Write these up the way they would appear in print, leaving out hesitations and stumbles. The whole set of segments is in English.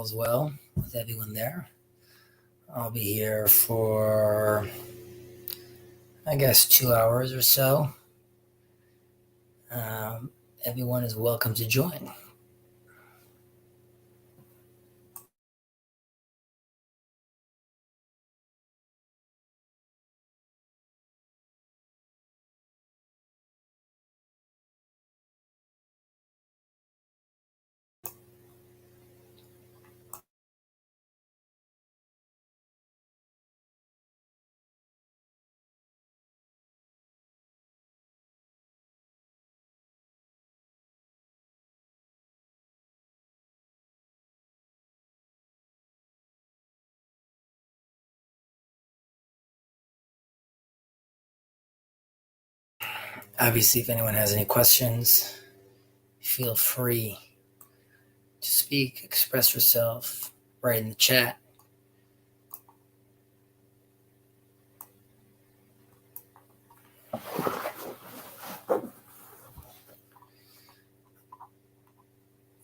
all is well with everyone there. I'll be here for, I guess, 2 hours or so. Everyone is welcome to join. Obviously, if anyone has any questions, feel free to speak, express yourself, write in the chat.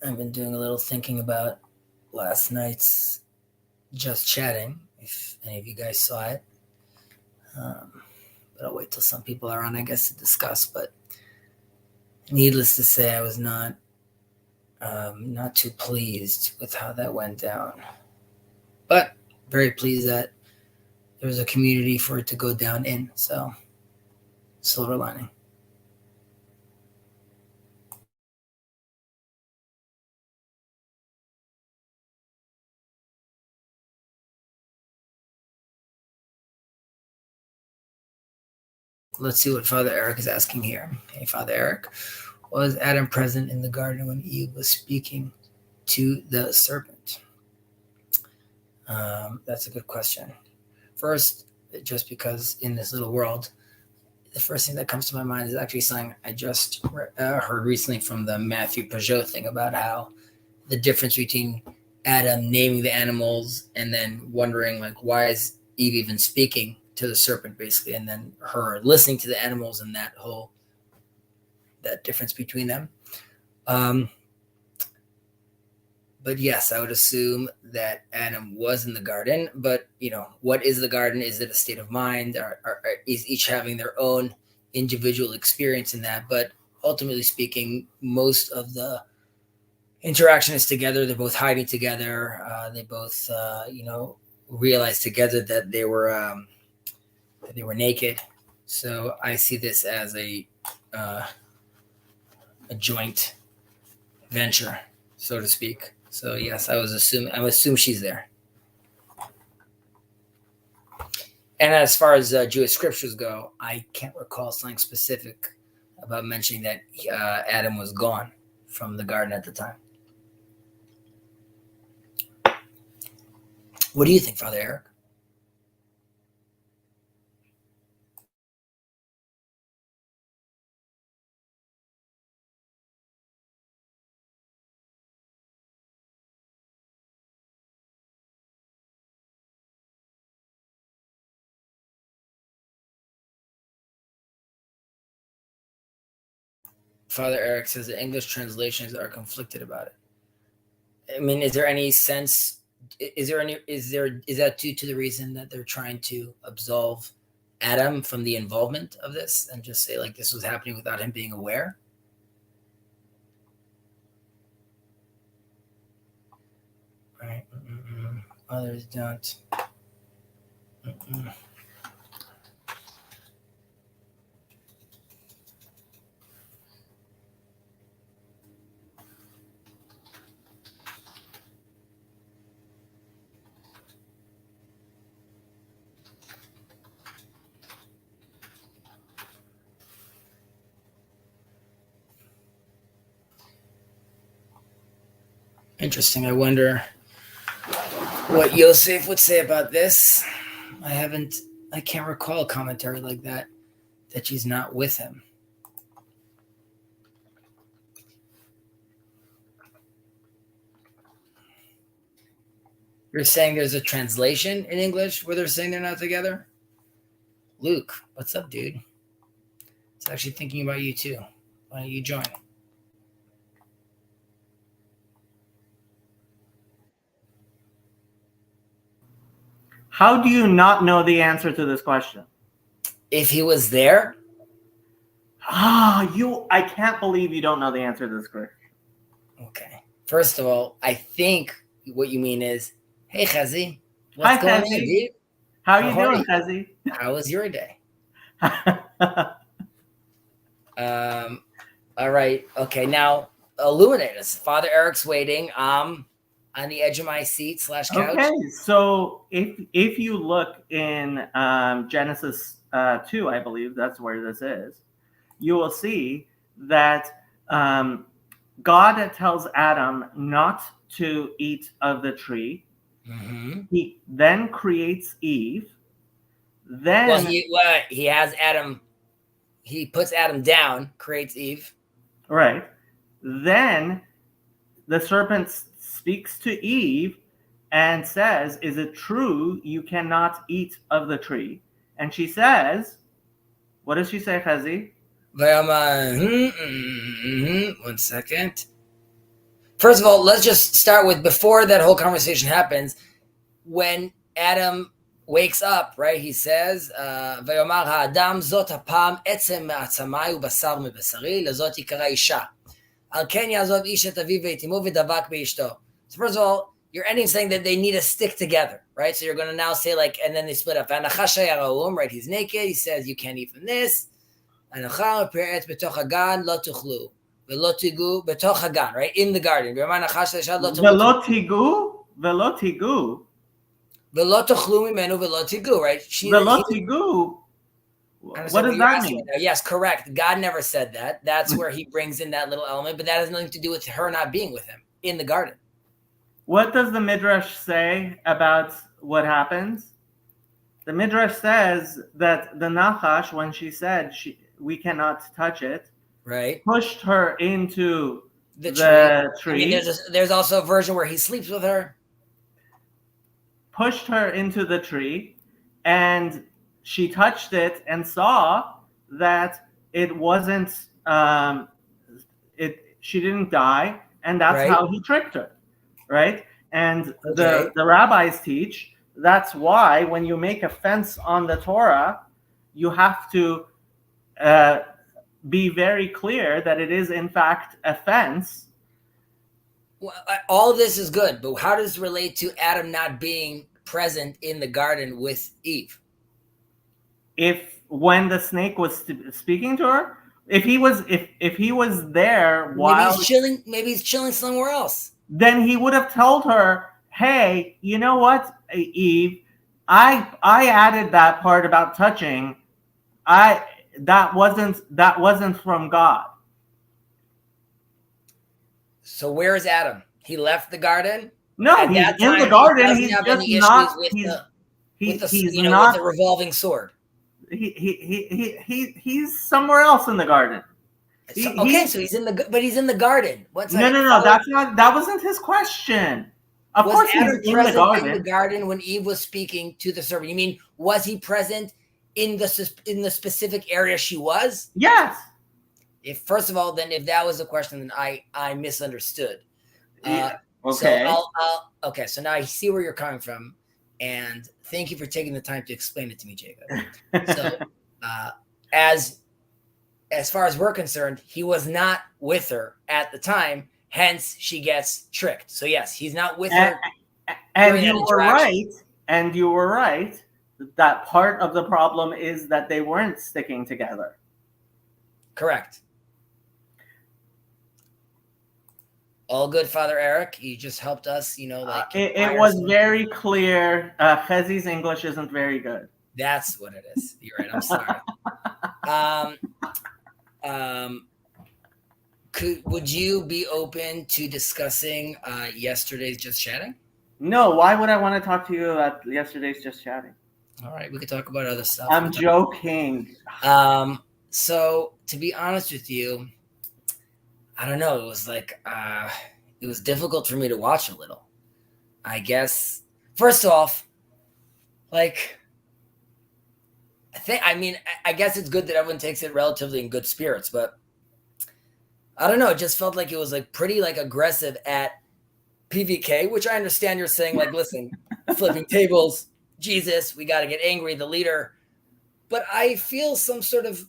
I've been doing a little thinking about last night's Just Chatting, if any of you guys saw it. But I'll wait till some people are on, I guess, to discuss. But needless to say, I was not too pleased with how that went down. But very pleased that there was a community for it to go down in. So, silver lining. Let's see what Father Eric is asking here. Hey, Father Eric, was Adam present in the garden when Eve was speaking to the serpent? That's a good question. First, just because in this little world, the first thing that comes to my mind is actually something I just heard recently from the Matthew Peugeot thing about how the difference between Adam naming the animals and then wondering, like, why is Eve even speaking to the serpent, basically, and then her listening to the animals and that difference between them. But yes, I would assume that Adam was in the garden. But, what is the garden? Is it a state of mind? Or is each having their own individual experience in that? But ultimately speaking, most of the interaction is together. They're both hiding together. They both, realized together that they were naked. So I see this as a joint venture, so to speak. So yes, I assume she's there. And as far as Jewish scriptures go, I can't recall something specific about mentioning that Adam was gone from the garden at the time. What do you think, Father Eric? Father Eric says the English translations are conflicted about it. I mean, is there any sense? Is that due to the reason that they're trying to absolve Adam from the involvement of this and just say, like, this was happening without him being aware? Right. Others don't. Interesting. I wonder what Yosef would say about this. I can't recall a commentary like that she's not with him. You're saying there's a translation in English where they're saying they're not together? Luke, what's up, dude? It's actually thinking about you too. Why don't you join? How do you not know the answer to this question? If he was there, I can't believe you don't know the answer to this question. okay. First of all, I think what you mean is, hey, Chazi, what's Hi, going Chazi. on, dude? How you doing, Chazi? How was your day? All right. Okay. Now, illuminate us. Father Eric's waiting. On the edge of my seat / couch. Okay. So if you look in Genesis 2, I believe that's where this is, you will see that God tells Adam not to eat of the tree. Mm-hmm. He then creates Eve. Then he has Adam. He puts Adam down, creates Eve. Right. Then the serpent speaks to Eve and says, "Is it true you cannot eat of the tree?" And she says, what does she say, Chazi? 1 second. First of all, let's just start with before that whole conversation happens. When Adam wakes up, right? He says, "Vayomar ha'adam zot hapam etzem me'atzamai ubasar mebasari lezot yikara isha. Al ken yazov ish et aviv ve'itimu v'davak be'ishto." So first of all, you're ending saying that they need to stick together, right? So you're going to now say like, and then they split up. Right? He's naked. He says, you can't eat from this. Right? In the garden. Velotigu. Right? Velotigu. What does that mean? Yes, correct. God never said that. That's where he brings in that little element, but that has nothing to do with her not being with him in the garden. What does the Midrash say about what happens? The Midrash says that the Nachash, when she said we cannot touch it, right, pushed her into the tree. I mean, there's also a version where he sleeps with her. Pushed her into the tree, and she touched it and saw that it wasn't. She didn't die, and that's right. how he tricked her, right? And the rabbis teach that's why when you make a fence on the Torah, you have to be very clear that it is in fact a fence. Well, all this is good, but how does this relate to Adam not being present in the garden with Eve? When the snake was speaking to her, if he was there while maybe he's chilling somewhere else, then he would have told her, "Hey, you know what, Eve? I added that part about touching. That wasn't from God." So where is Adam? He left the garden? No, he's in the garden. He's just not. He's not with the revolving sword. He's somewhere else in the garden. So he's in the garden. No. That wasn't his question. Of course, Adam he's present in the garden when Eve was speaking to the serpent. You mean was he present in the specific area she was? Yes. First of all, then if that was the question, then I misunderstood. Okay. So now I see where you're coming from, and thank you for taking the time to explain it to me, Jacob. So, as far as we're concerned, he was not with her at the time, hence she gets tricked. So yes, he's not with her. And you were right. And you were right. That part of the problem is that they weren't sticking together. Correct. All good, Father Eric. You just helped us, it was very clear. Chazi's English isn't very good. That's what it is. You're right. I'm sorry. Would you be open to discussing yesterday's Just Chatting? No. Why would I want to talk to you about yesterday's Just Chatting? All right, we could talk about other stuff. I'm joking. So to be honest with you, I don't know. It was like it was difficult for me to watch a little. I guess first off, I guess it's good that everyone takes it relatively in good spirits, but I don't know. It just felt like it was pretty aggressive at PVK, which I understand you're saying listen, flipping tables, Jesus, we got to get angry, the leader. But I feel some sort of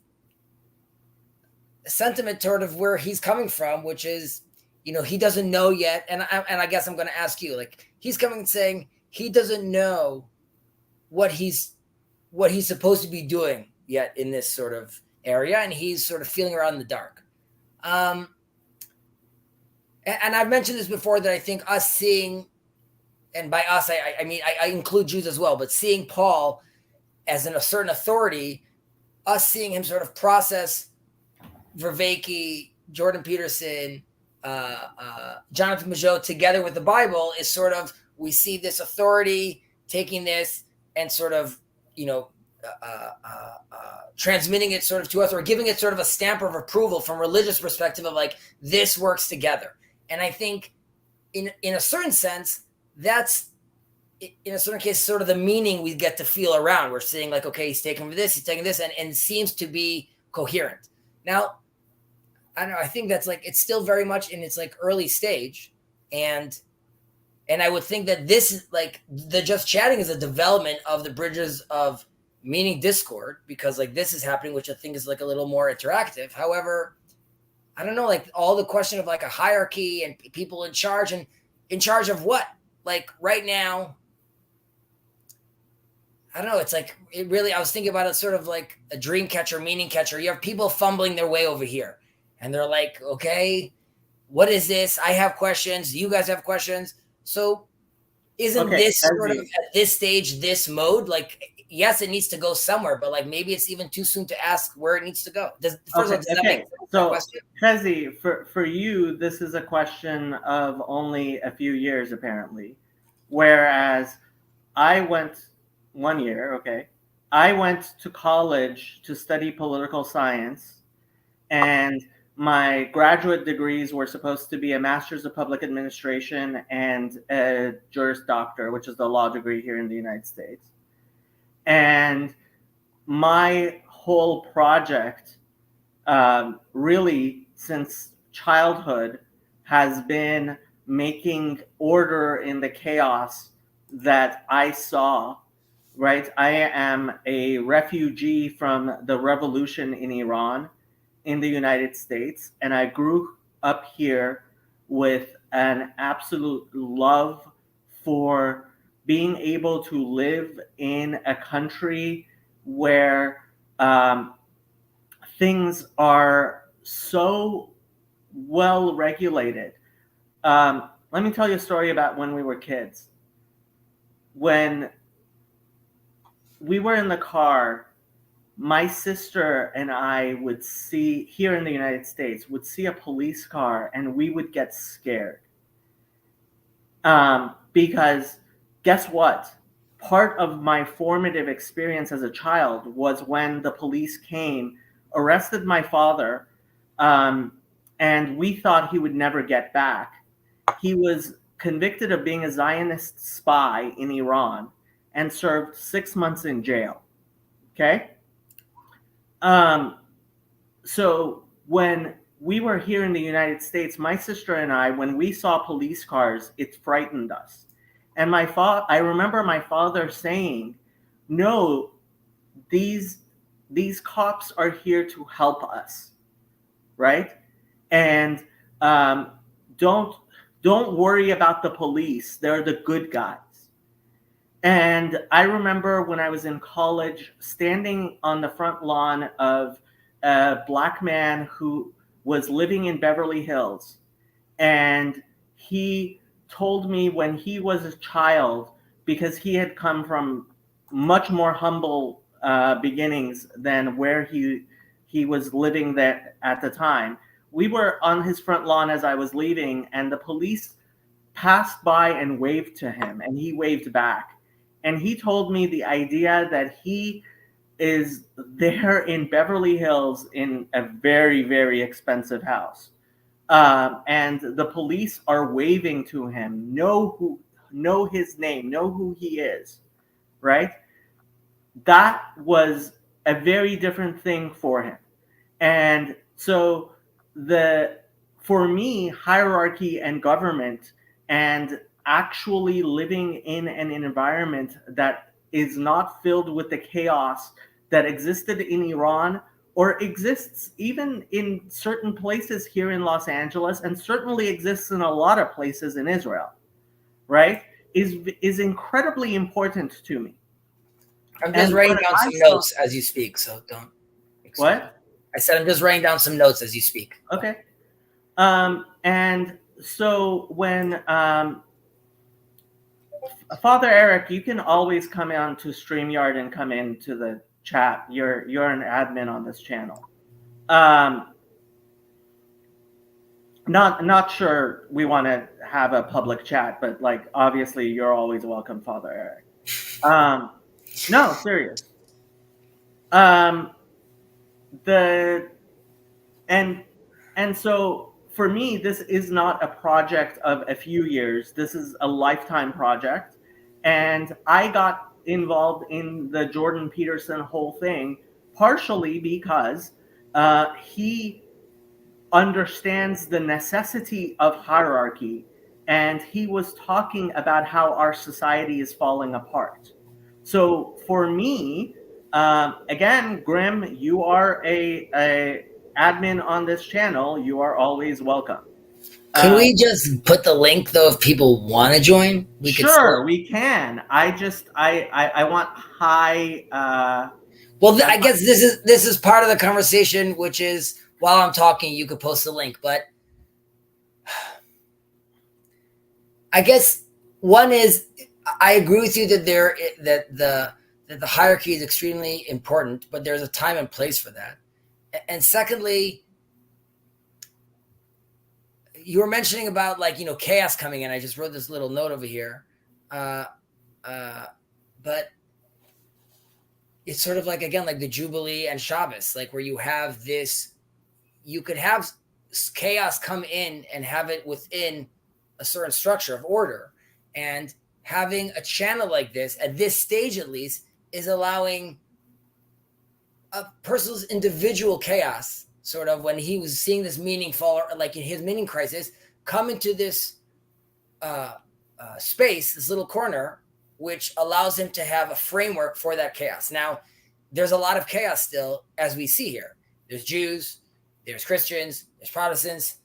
sentiment toward of where he's coming from, which is, he doesn't know yet. And I guess I'm going to ask you, like, he's coming and saying he doesn't know what he's supposed to be doing yet in this sort of area, and he's sort of feeling around in the dark. Um, and I've mentioned this before, that I think us seeing, and by us I mean I include Jews as well, but seeing Paul as a certain authority, us seeing him sort of process Vervaeke, Jordan Peterson, Jonathan Majot together with the Bible is sort of, we see this authority taking this and sort of, transmitting it sort of to us, or giving it sort of a stamp of approval from religious perspective of like, this works together. And I think in a certain sense, that's in a certain case sort of the meaning we get to feel around. We're seeing like, okay, he's taking this, he's taking this, and seems to be coherent. Now, I don't know, I think that's like, it's still very much in its like early stage. And I would think that this is like, the just chatting is a development of the bridges of meaning discord, because like this is happening, which I think is like a little more interactive. However, I don't know, like all the question of like a hierarchy and people in charge, and in charge of what? Like right now, I don't know. It's like, it really, I was thinking about it sort of like a dream catcher, meaning catcher. You have people fumbling their way over here, and they're like, okay, what is this? I have questions. You guys have questions. So isn't this sort of at this stage, this mode, like, yes, it needs to go somewhere, but like maybe it's even too soon to ask where it needs to go. Does that make sense? So, Trezi, for you, this is a question of only a few years, apparently. Whereas I went 1 year, okay. I went to college to study political science, and my graduate degrees were supposed to be a Master's of Public Administration and a Juris Doctor, which is the law degree here in the United States. And my whole project, really since childhood, has been making order in the chaos that I saw, right? I am a refugee from the revolution in Iran in the United States, and I grew up here with an absolute love for being able to live in a country where things are so well regulated. Let me tell you a story about when we were kids. When we were in the car, my sister and I would see, here in the United States, would see a police car and we would get scared. Because guess what? Part of my formative experience as a child was when the police came, arrested my father, and we thought he would never get back. He was convicted of being a Zionist spy in Iran and served 6 months in jail. Okay? So when we were here in the United States, my sister and I, when we saw police cars, it frightened us. And I remember my father saying, "No, these cops are here to help us, right? And don't worry about the police; they're the good guys." And I remember when I was in college, standing on the front lawn of a Black man who was living in Beverly Hills, and he told me when he was a child, because he had come from much more humble beginnings than where he was living there at the time. We were on his front lawn as I was leaving, and the police passed by and waved to him, and he waved back. And he told me the idea that he is there in Beverly Hills in a very, very expensive house. And the police are waving to him, know his name, know who he is, right? That was a very different thing for him. And so for me, hierarchy and government and actually living in an environment that is not filled with the chaos that existed in Iran or exists even in certain places here in Los Angeles, and certainly exists in a lot of places in Israel, right? Is incredibly important to me. I'm just And writing what down I some saw, notes as you speak, so don't excuse me. what? I said I'm just writing down some notes as you speak. Okay. And so when Father Eric, you can always come on to StreamYard and come into the chat. You're an admin on this channel. Not sure we want to have a public chat, but like obviously you're always welcome, Father Eric. No, serious. Um, the and and so for me, this is not a project of a few years. This is a lifetime project, and I got involved in the Jordan Peterson whole thing partially because he understands the necessity of hierarchy, and he was talking about how our society is falling apart. So for me, again, Grim, you are a admin on this channel. You are always welcome. Can we just put the link though if people want to join? We could Sure, still. we can. I want high. Well, I guess this is part of the conversation, which is while I'm talking, you could post the link. But I guess one is I agree with you that the hierarchy is extremely important, but there's a time and place for that. And secondly, you were mentioning about like chaos coming in. I just wrote this little note over here, but it's sort of like again like the Jubilee and Shabbos, like where you have this, you could have chaos come in and have it within a certain structure of order, and having a channel like this at this stage at least is allowing a person's individual chaos, sort of when he was seeing this meaning fall, like in his meaning crisis, come into this space, this little corner, which allows him to have a framework for that chaos. Now, there's a lot of chaos still, as we see here. There's Jews, there's Christians, there's Protestants,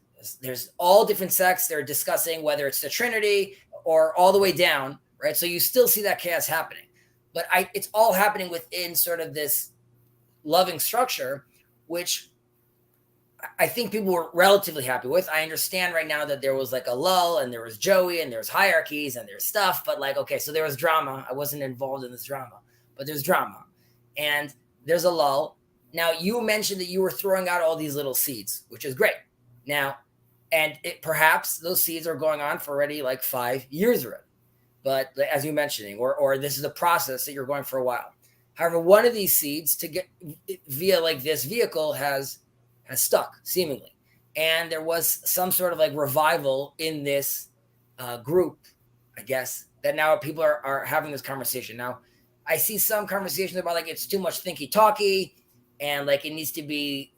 there's all different sects. They're discussing whether it's the Trinity or all the way down, right? So you still see that chaos happening, but it's all happening within sort of this loving structure, which I think people were relatively happy with. I understand right now that there was like a lull and there was Joey and there's hierarchies and there's stuff, but like, okay, so there was drama. I wasn't involved in this drama, but there's drama and there's a lull. Now, you mentioned that you were throwing out all these little seeds, which is great. Now, and perhaps those seeds are going on for already like 5 years already. But as you're mentioning, or this is a process that you're going for a while. However, one of these seeds to get via like this vehicle has stuck seemingly, and there was some sort of like revival in this group, I guess, that now people are having this conversation. Now, I see some conversations about like it's too much thinky talky, and like it needs to be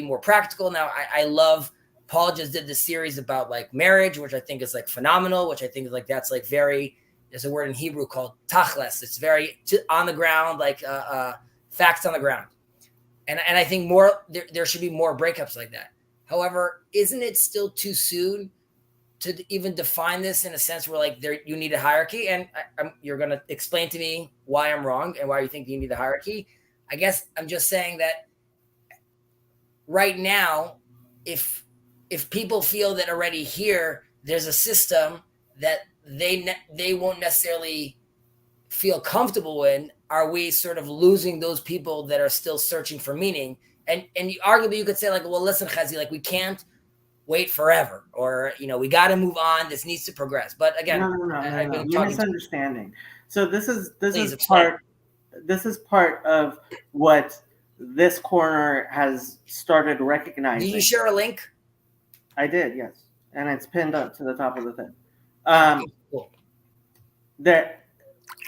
more practical. Now, I love Paul just did this series about like marriage, which I think is like phenomenal, which I think is like that's like very. There's a word in Hebrew called tachles. It's very on the ground, like facts on the ground. And I think there should be more breakups like that. However, isn't it still too soon to even define this in a sense where like you need a hierarchy? And you're going to explain to me why I'm wrong and why you think you need a hierarchy. I guess I'm just saying that right now, if people feel that already here, there's a system that they won't necessarily feel comfortable in, are we sort of losing those people that are still searching for meaning? And arguably you could say like, well, listen, Chazi, like we can't wait forever, or we got to move on. This needs to progress. But again, no. You're misunderstanding. So this is explain. part of what this corner has started recognizing. Did you share a link? I did, yes, and it's pinned up to the top of the thing. Cool. That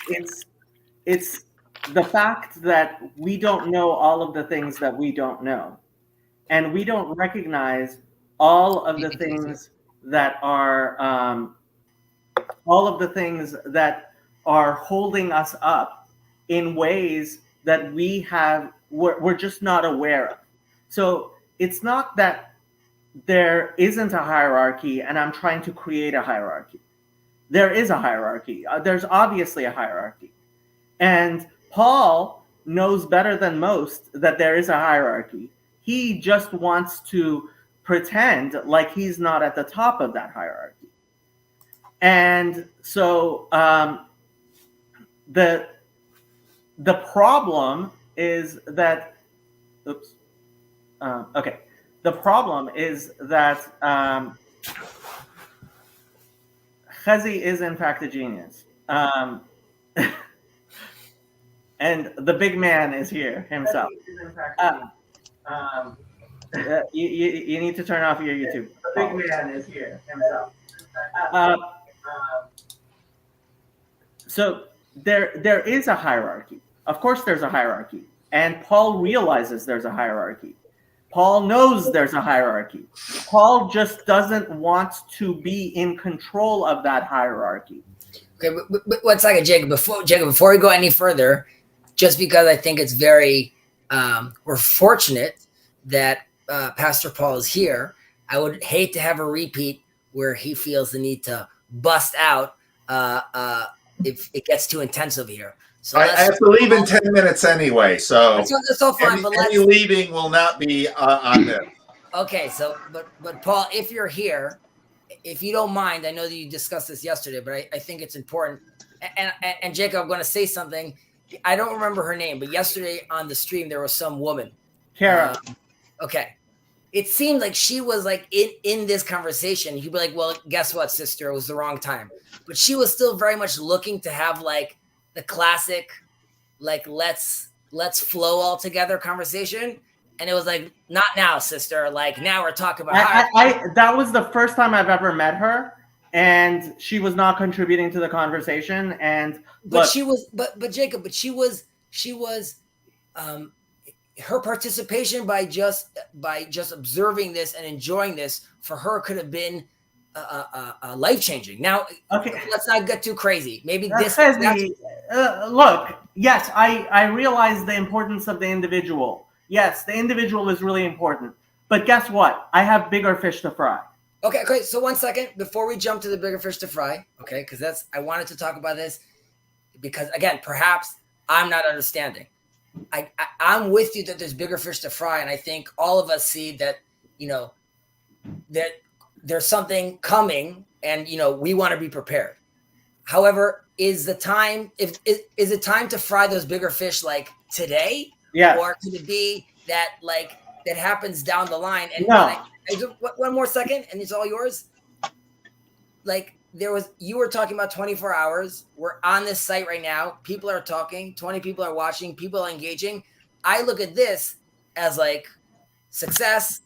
it's the fact that we don't know all of the things that we don't know, and we don't recognize all of the things that are are holding us up in ways that we're just not aware of. So it's not that there isn't a hierarchy and I'm trying to create a hierarchy. There is a hierarchy. There's obviously a hierarchy. And Paul knows better than most that there is a hierarchy. He just wants to pretend like he's not at the top of that hierarchy. And so the problem is that, oops, okay. The problem is that Chazi is in fact a genius. And the big man is here himself. You need to turn off your YouTube. The big man is here himself. So there is a hierarchy. Of course, there's a hierarchy, and Paul realizes there's a hierarchy. Paul knows there's a hierarchy. Paul just doesn't want to be in control of that hierarchy. Okay, but 1 second, Jacob. Before we go any further, just because I think it's very, we're fortunate that Pastor Paul is here. I would hate to have a repeat where he feels the need to bust out if it gets too intensive here. So I have to leave in 10 minutes anyway, so that's all fine. any leaving will not be on this. Okay, so but Paul, if you're here, if you don't mind, I know that you discussed this yesterday, but I think it's important. And Jacob, I'm going to say something. I don't remember her name, but yesterday on the stream there was some woman. Kara. Okay. It seemed like she was like in this conversation. You'd be like, well, guess what, sister? It was the wrong time. But she was still very much looking to have like the classic, like let's flow all together conversation. And it was like, not now, sister. Like now we're talking about that was the first time I've ever met her, and she was not contributing to the conversation. And but she was Jacob, she was her participation by just observing this and enjoying this for her could have been life changing. Now, okay, let's not get too crazy. Maybe this. Look, yes, I realize the importance of the individual. Yes, the individual is really important. But guess what? I have bigger fish to fry. Okay. So 1 second before we jump to the bigger fish to fry. Okay, because I wanted to talk about this because again, perhaps I'm not understanding. I'm with you that there's bigger fish to fry, and I think all of us see that, that there's something coming, and we want to be prepared. However, is it time to fry those bigger fish like today? Yeah. Or could it be that that happens down the line? And no. One more second, and it's all yours. You were talking about 24 hours. We're on this site right now. People are talking. 20 people are watching. People are engaging. I look at this as like success.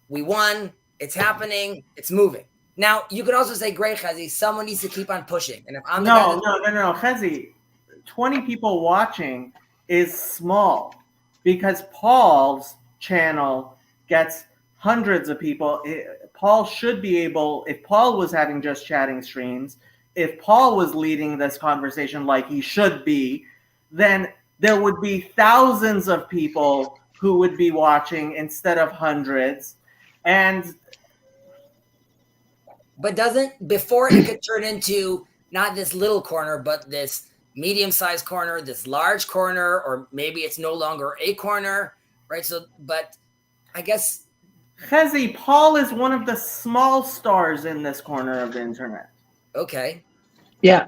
We won. It's happening. It's moving. Now, you could also say, great, Chazi, someone needs to keep on pushing. And if I'm no, Chazi, 20 people watching is small because Paul's channel gets hundreds of people. Paul should be able, if Paul was having just chatting streams, if Paul was leading this conversation like he should be, then there would be thousands of people who would be watching instead of hundreds. But before it could turn into not this little corner, but this medium-sized corner, this large corner, or maybe it's no longer a corner, right? So, but I guess Chazi, Paul is one of the small stars in this corner of the internet. Okay. Yeah.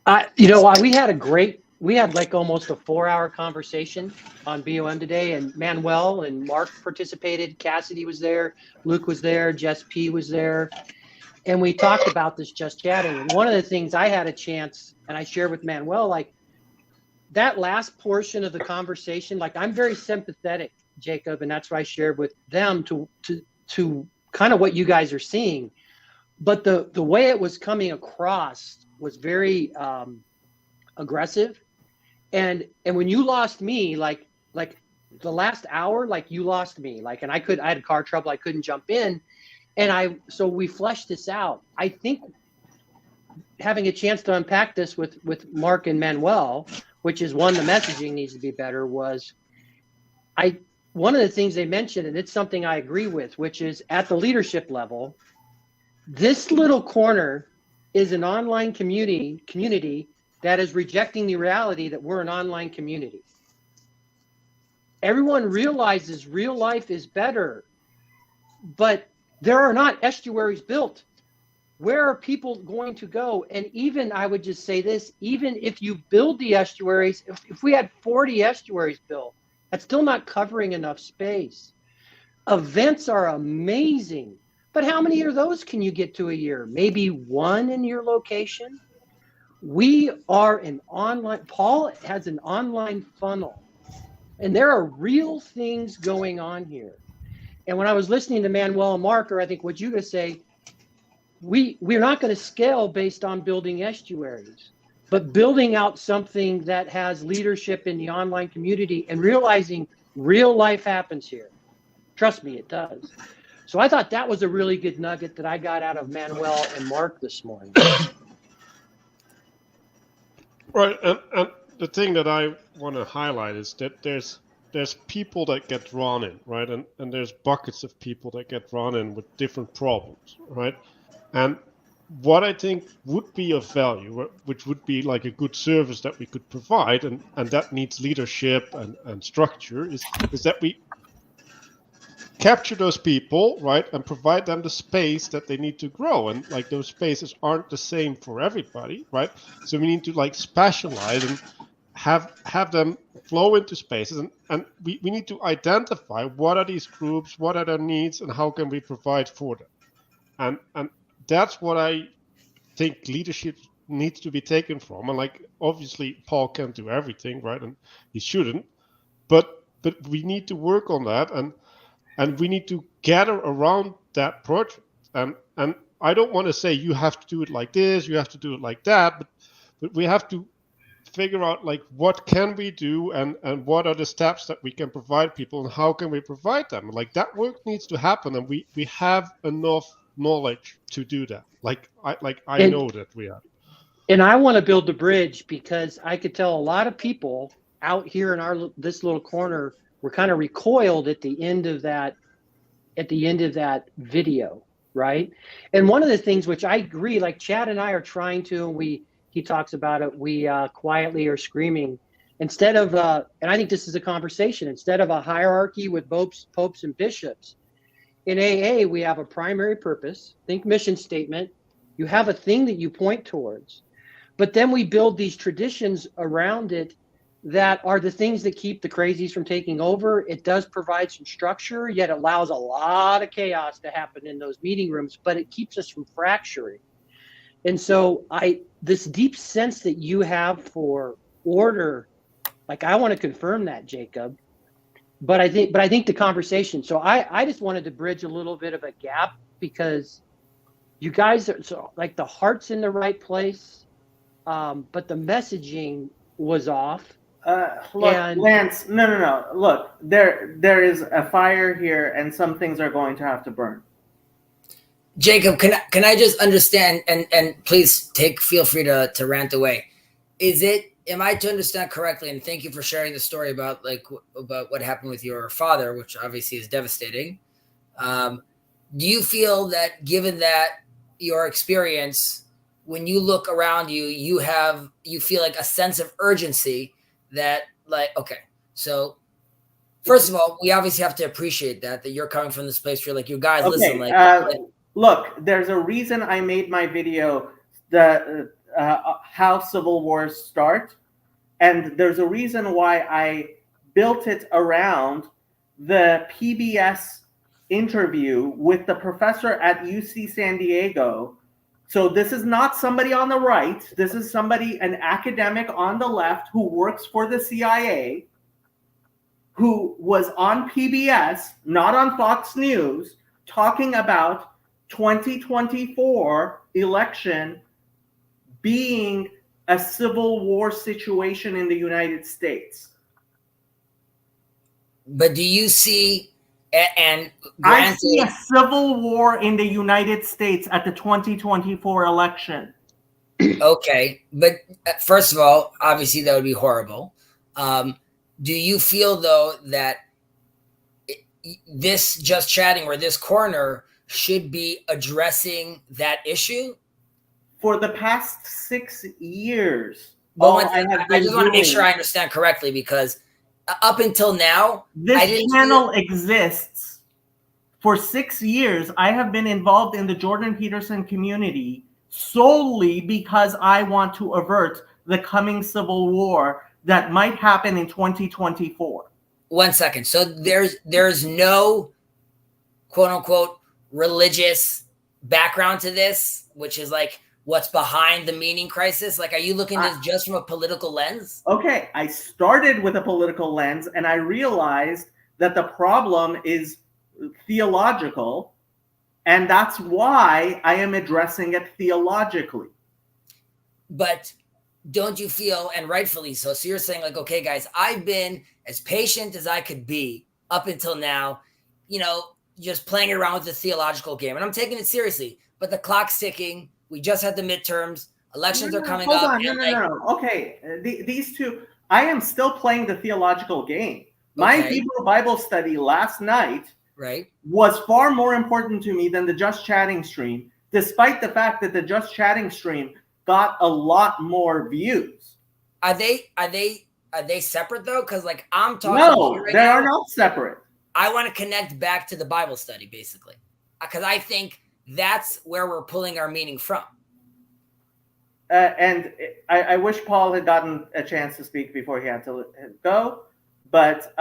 We had like almost a 4-hour conversation on BOM today, and Manuel and Mark participated. Cassidy was there. Luke was there. Jess P was there. And we talked about this just chatting. And one of the things I had a chance, and I shared with Manuel, like that last portion of the conversation, like I'm very sympathetic, Jacob, and that's what I shared with them to kind of what you guys are seeing. But the way it was coming across was very aggressive. And when you lost me, like the last hour, like you lost me, and I had car trouble, I couldn't jump in. And so we fleshed this out. I think having a chance to unpack this with Mark and Manuel, which is one, the messaging needs to be better, was one of the things they mentioned, and it's something I agree with, which is at the leadership level, this little corner is an online community that is rejecting the reality that we're an online community. Everyone realizes real life is better, but there are not estuaries built. Where are people going to go? And even, I would just say this, even if you build the estuaries, if we had 40 estuaries built, that's still not covering enough space. Events are amazing, but how many of those can you get to a year? Maybe one in your location? We are an online, Paul has an online funnel, and there are real things going on here. And when I was listening to Manuel and Mark, or I think what you guys say, we're not going to scale based on building estuaries, but building out something that has leadership in the online community and realizing real life happens here. Trust me, it does. So I thought that was a really good nugget that I got out of Manuel and Mark this morning. Right, and the thing that I want to highlight is that there's people that get drawn in, right, and there's buckets of people that get drawn in with different problems, right, and what I think would be of value, which would be like a good service that we could provide, and that needs leadership and structure, is that we capture those people, right, and provide them the space that they need to grow. And like those spaces aren't the same for everybody, right? So we need to like specialize and have them flow into spaces, and we need to identify what are these groups, what are their needs, and how can we provide for them. And that's what I think leadership needs to be taken from. And like obviously Paul can't do everything, right? And he shouldn't, but we need to work on that, and we need to gather around that project. And I don't want to say you have to do it like this, you have to do it like that, but we have to figure out like what can we do, and what are the steps that we can provide people, and how can we provide them. Like that work needs to happen, and we have enough knowledge to do that. I know that we have. And I want to build the bridge, because I could tell a lot of people out here in this little corner were kind of recoiled at the end of that video, right? And one of the things which I agree, like Chad and I are trying to, and he talks about it, we quietly are screaming, instead of and I think this is a conversation, instead of a hierarchy with popes and bishops, in AA we have a primary purpose, think mission statement, you have a thing that you point towards, but then we build these traditions around it that are the things that keep the crazies from taking over. It does provide some structure, yet allows a lot of chaos to happen in those meeting rooms, but it keeps us from fracturing. And so this deep sense that you have for order, like I want to confirm that, Jacob, but I think the conversation, so I just wanted to bridge a little bit of a gap, because you guys are, so like the heart's in the right place, but the messaging was off. Look, Lance, no. Look, there is a fire here, and some things are going to have to burn. Jacob, can I just understand, and please feel free to rant away. Am I to understand correctly? And thank you for sharing the story about what happened with your father, which obviously is devastating. Do you feel that, given that your experience, when you look around you, you feel like a sense of urgency that, like, okay, so first of all, we obviously have to appreciate that you're coming from this place where you're like, you guys, okay, listen, look, there's a reason I made my video, the how civil wars start, and there's a reason why I built it around the PBS interview with the professor at UC San Diego. So this is not somebody on the right. This is an academic on the left who works for the CIA, who was on PBS, not on Fox News, talking about 2024 election being a civil war situation in the United States. But do you see, and I see a civil war in the United States at the 2024 election. Okay, but first of all, obviously that would be horrible. Do you feel though that this just chatting or this corner should be addressing that issue? For the past 6 years, Well, all I have I been just want to make sure doing, I understand correctly, because up until now, I this didn't channel exists. For 6 years, I have been involved in the Jordan Peterson community solely because I want to avert the coming civil war that might happen in 2024. 1 second. So there's no quote unquote religious background to this, which is like what's behind the meaning crisis. Like, are you looking at this just from a political lens? Okay, I started with a political lens and I realized that the problem is theological, and that's why I am addressing it theologically. But don't you feel, and rightfully so, so you're saying like, okay, guys, I've been as patient as I could be up until now, just playing around with the theological game, and I'm taking it seriously, but the clock's ticking. We just had the midterms. Elections are coming Hold up. on, no. Okay, these two, I am still playing the theological game. My Okay. Hebrew Bible study last night Right. was far more important to me than the Just Chatting stream, despite the fact that the Just Chatting stream got a lot more views. Are they separate though? Because like I'm talking No, right they now, are not separate. I want to connect back to the Bible study, basically, because I think that's where we're pulling our meaning from. And I wish Paul had gotten a chance to speak before he had to go. But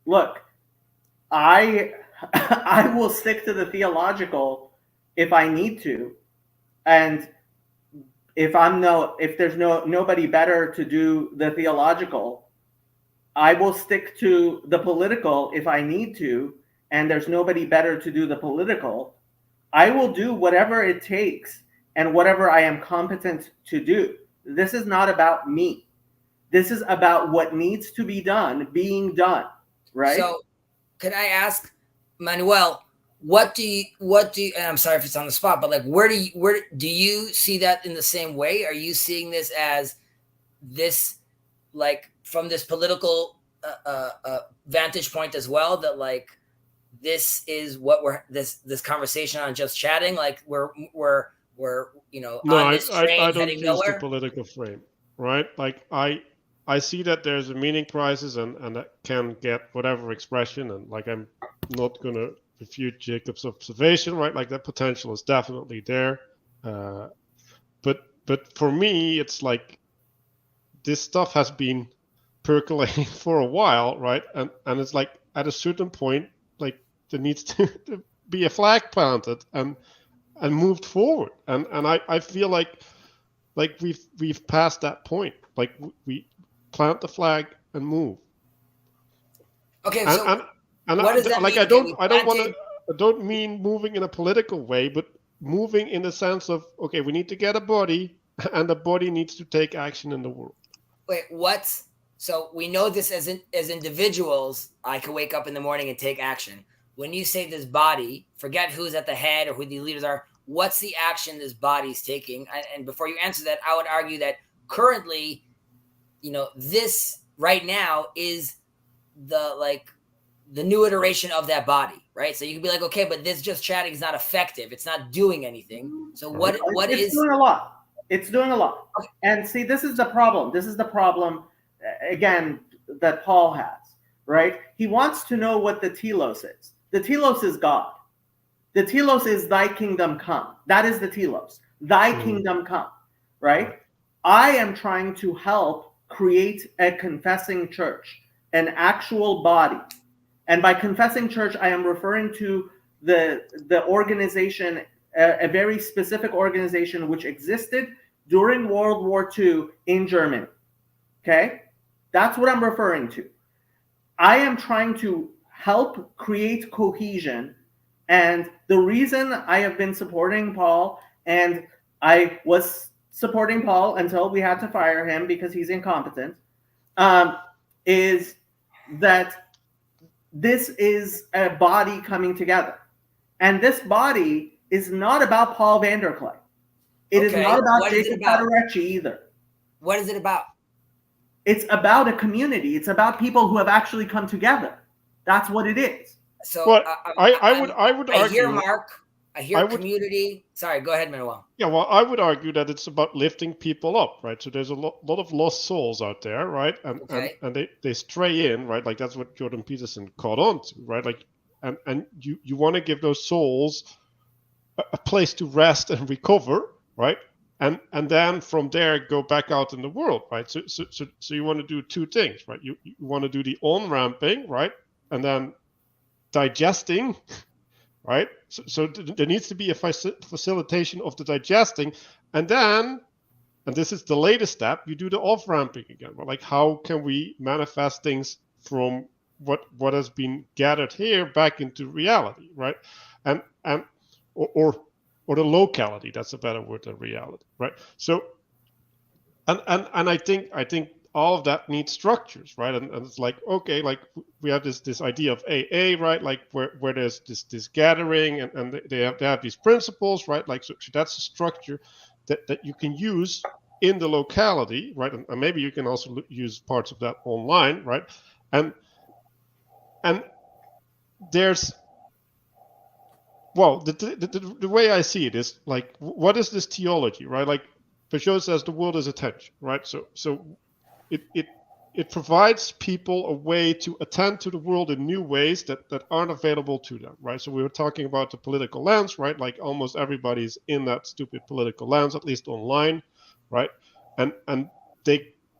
look, I will stick to the theological if I need to, and if there's nobody better to do the theological, I will stick to the political if I need to, and there's nobody better to do the political. I will do whatever it takes and whatever I am competent to do. This is not about me. This is about what needs to be done being done, right? So, can I ask, Manuel, what do you? And I'm sorry if it's on the spot, but like, where do you see that in the same way? Are you seeing this as this, like, from this political vantage point as well? That like, this is what this conversation on Just Chatting, like we're No, on this train I don't heading use the nowhere. political frame, right? Like I see that there's a meaning crisis and that can get whatever expression, and like I'm not gonna refute Jacob's observation, right? Like that potential is definitely there, but for me, it's like this stuff has been percolating for a while, right? And it's like at a certain point, like there needs to be a flag planted and moved forward, and I feel like we've passed that point. Like we plant the flag and move. Okay, so And what does that like mean? I don't mean moving in a political way, but moving in the sense of, okay, we need to get a body, and the body needs to take action in the world. Wait, what? So we know this as individuals. I can wake up in the morning and take action. When you say this body, forget who's at the head or who the leaders are. What's the action this body's taking? And before you answer that, I would argue that currently, this right now is the new iteration of that body, right? So you can be like, okay, but this Just Chatting is not effective. It's not doing anything. So what it's is doing a lot. It's doing a lot. Okay. And see, this is the problem. This is the problem, again, that Paul has, right? He wants to know what the telos is. The telos is God. The telos is thy kingdom come. That is the telos. Thy kingdom come, right? I am trying to help create a confessing church, an actual body. And by confessing church, I am referring to the organization, a very specific organization which existed during World War II in Germany. Okay? That's what I'm referring to. I am trying to help create cohesion. And the reason I have been supporting Paul, and I was supporting Paul until we had to fire him because he's incompetent, is that this is a body coming together. And this body is not about Paul Vanderklay. It is not about What is it Jacob about? Federecci either. What is it about? It's about a community. It's about people who have actually come together. That's what it is. So Well, I would I hear argue. Mark. I hear community. Sorry, go ahead, Manuel. Yeah, well, I would argue that it's about lifting people up, right? So there's a lot of lost souls out there, right? And they stray in, right? Like that's what Jordan Peterson caught on to, right? Like, and you want to give those souls a place to rest and recover, right? And then from there go back out in the world, right? So you want to do two things, right? You want to do the on-ramping, right? And then digesting, right? So there needs to be a facilitation of the digesting, and this is the latest step, you do the off-ramping again. Right? Like how can we manifest things from what has been gathered here back into reality, right? And or the locality, that's a better word than reality, right? So and I think all of that needs structures, right? And it's like, okay, like we have this idea of AA, right? Like where there's this gathering and they have these principles, right? Like so that's a structure that you can use in the locality, right? And maybe you can also use parts of that online, right? And there's, well, the way I see it is like, what is this theology, right? Like Peugeot says the world is attention, right? So it provides people a way to attend to the world in new ways that aren't available to them, right? So we were talking about the political lens, right? Like almost everybody's in that stupid political lens, at least online, right? And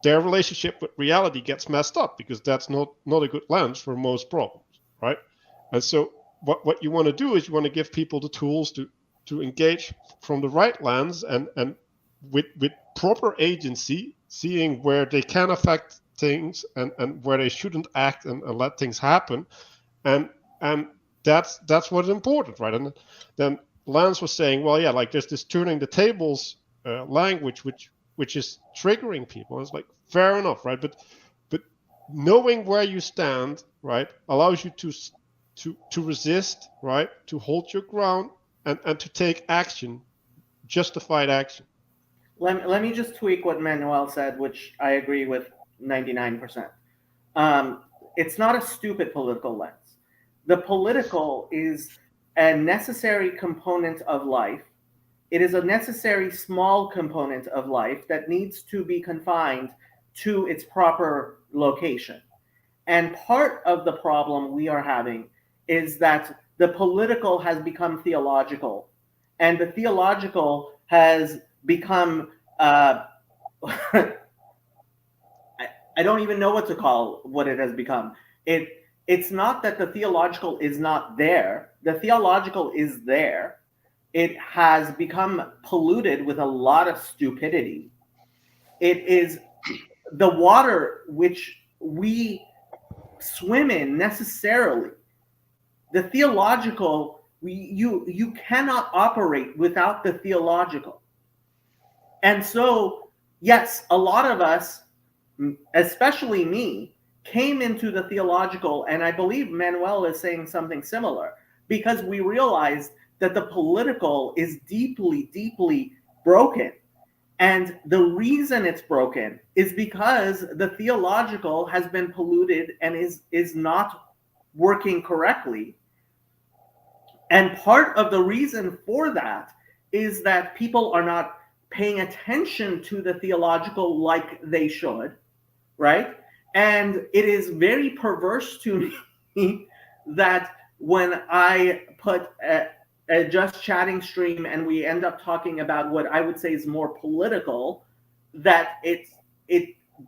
their relationship with reality gets messed up because that's not a good lens for most problems, right? And so what you want to do is you want to give people the tools to engage from the right lens and with proper agency, seeing where they can affect things and where they shouldn't act and let things happen, and that's what's important, right? And then Lance was saying, well, yeah, like there's this turning the tables language which is triggering people. It's like, fair enough, right? But knowing where you stand, right, allows you to resist, right, to hold your ground and to take action, justified action. Let me just tweak what Manuel said, which I agree with 99%. It's not a stupid political lens. The political is a necessary component of life. It is a necessary small component of life that needs to be confined to its proper location. And part of the problem we are having is that the political has become theological, and the theological has become I don't even know what to call what it has become. It's not that the theological is not there. The theological is there. It has become polluted with a lot of stupidity. It is the water which we swim in necessarily. The theological, you cannot operate without the theological. And so, yes, a lot of us, especially me, came into the theological, and I believe Manuel is saying something similar, because we realized that the political is deeply, deeply broken. And the reason it's broken is because the theological has been polluted and is not working correctly. And part of the reason for that is that people are not paying attention to the theological like they should, right? And it is very perverse to me that when I put a Just Chatting stream and we end up talking about what I would say is more political, that it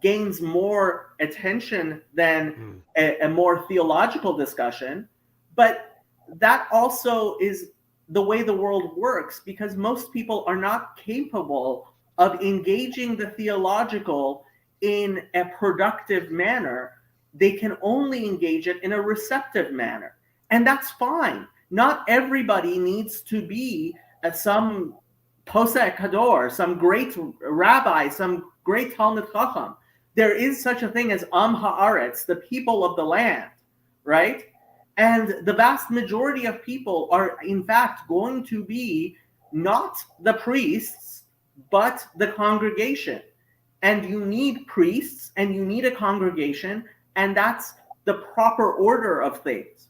gains more attention than a more theological discussion. But that also is the way the world works, because most people are not capable of engaging the theological in a productive manner. They can only engage it in a receptive manner. And that's fine. Not everybody needs to be some Posek Hador, some great rabbi, some great Talmud Chacham. There is such a thing as Am Haaretz, the people of the land, right? And the vast majority of people are, in fact, going to be not the priests, but the congregation. And you need priests and you need a congregation, and that's the proper order of things.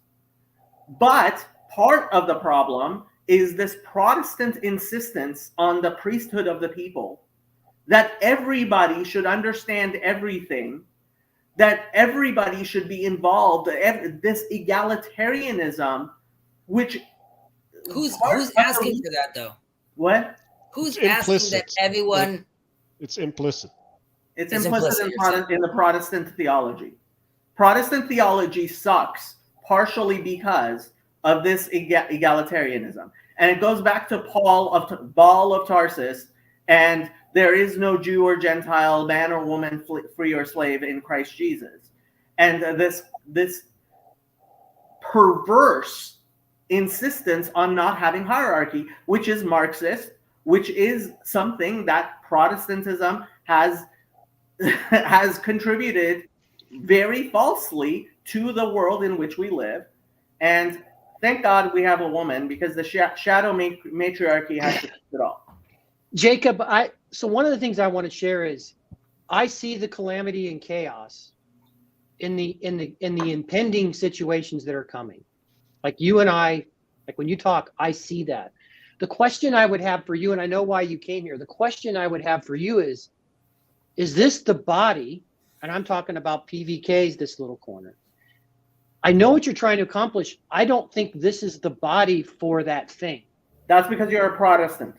But part of the problem is this Protestant insistence on the priesthood of the people, that everybody should understand everything, that everybody should be involved, this egalitarianism, which... Who's asking for that, though? What? Who's It's asking that implicit. everyone... It's implicit. It's It's implicit implicit, in the Protestant theology. Protestant theology sucks partially because of this egalitarianism. And it goes back to Paul of Tarsus, and there is no Jew or Gentile, man or woman, free or slave in Christ Jesus. And this perverse insistence on not having hierarchy, which is Marxist, which is something that Protestantism has contributed very falsely to the world in which we live. And thank God we have a woman, because the shadow matriarchy has to fix it all. Jacob, so one of the things I want to share is I see the calamity and chaos in the impending situations that are coming. Like you and I, like when you talk, I see that. The question I would have for you, and I know why you came here, the question I would have for you is this the body? And I'm talking about PVK's, this little corner. I know what you're trying to accomplish. I don't think this is the body for that thing. That's because you're a Protestant.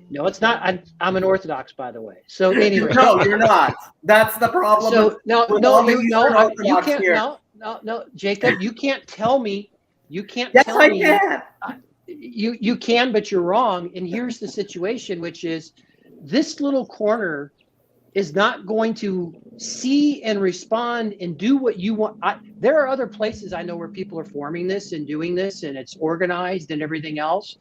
No, it's not. I'm an Orthodox, by the way. So anyway. No, you're not. That's the problem. So you can't. Here. No, Jacob, you can't tell me. You can't yes, tell I me. Can. You can, but you're wrong. And here's the situation, which is this little corner is not going to see and respond and do what you want. There are other places I know where people are forming this and doing this, and it's organized and everything else.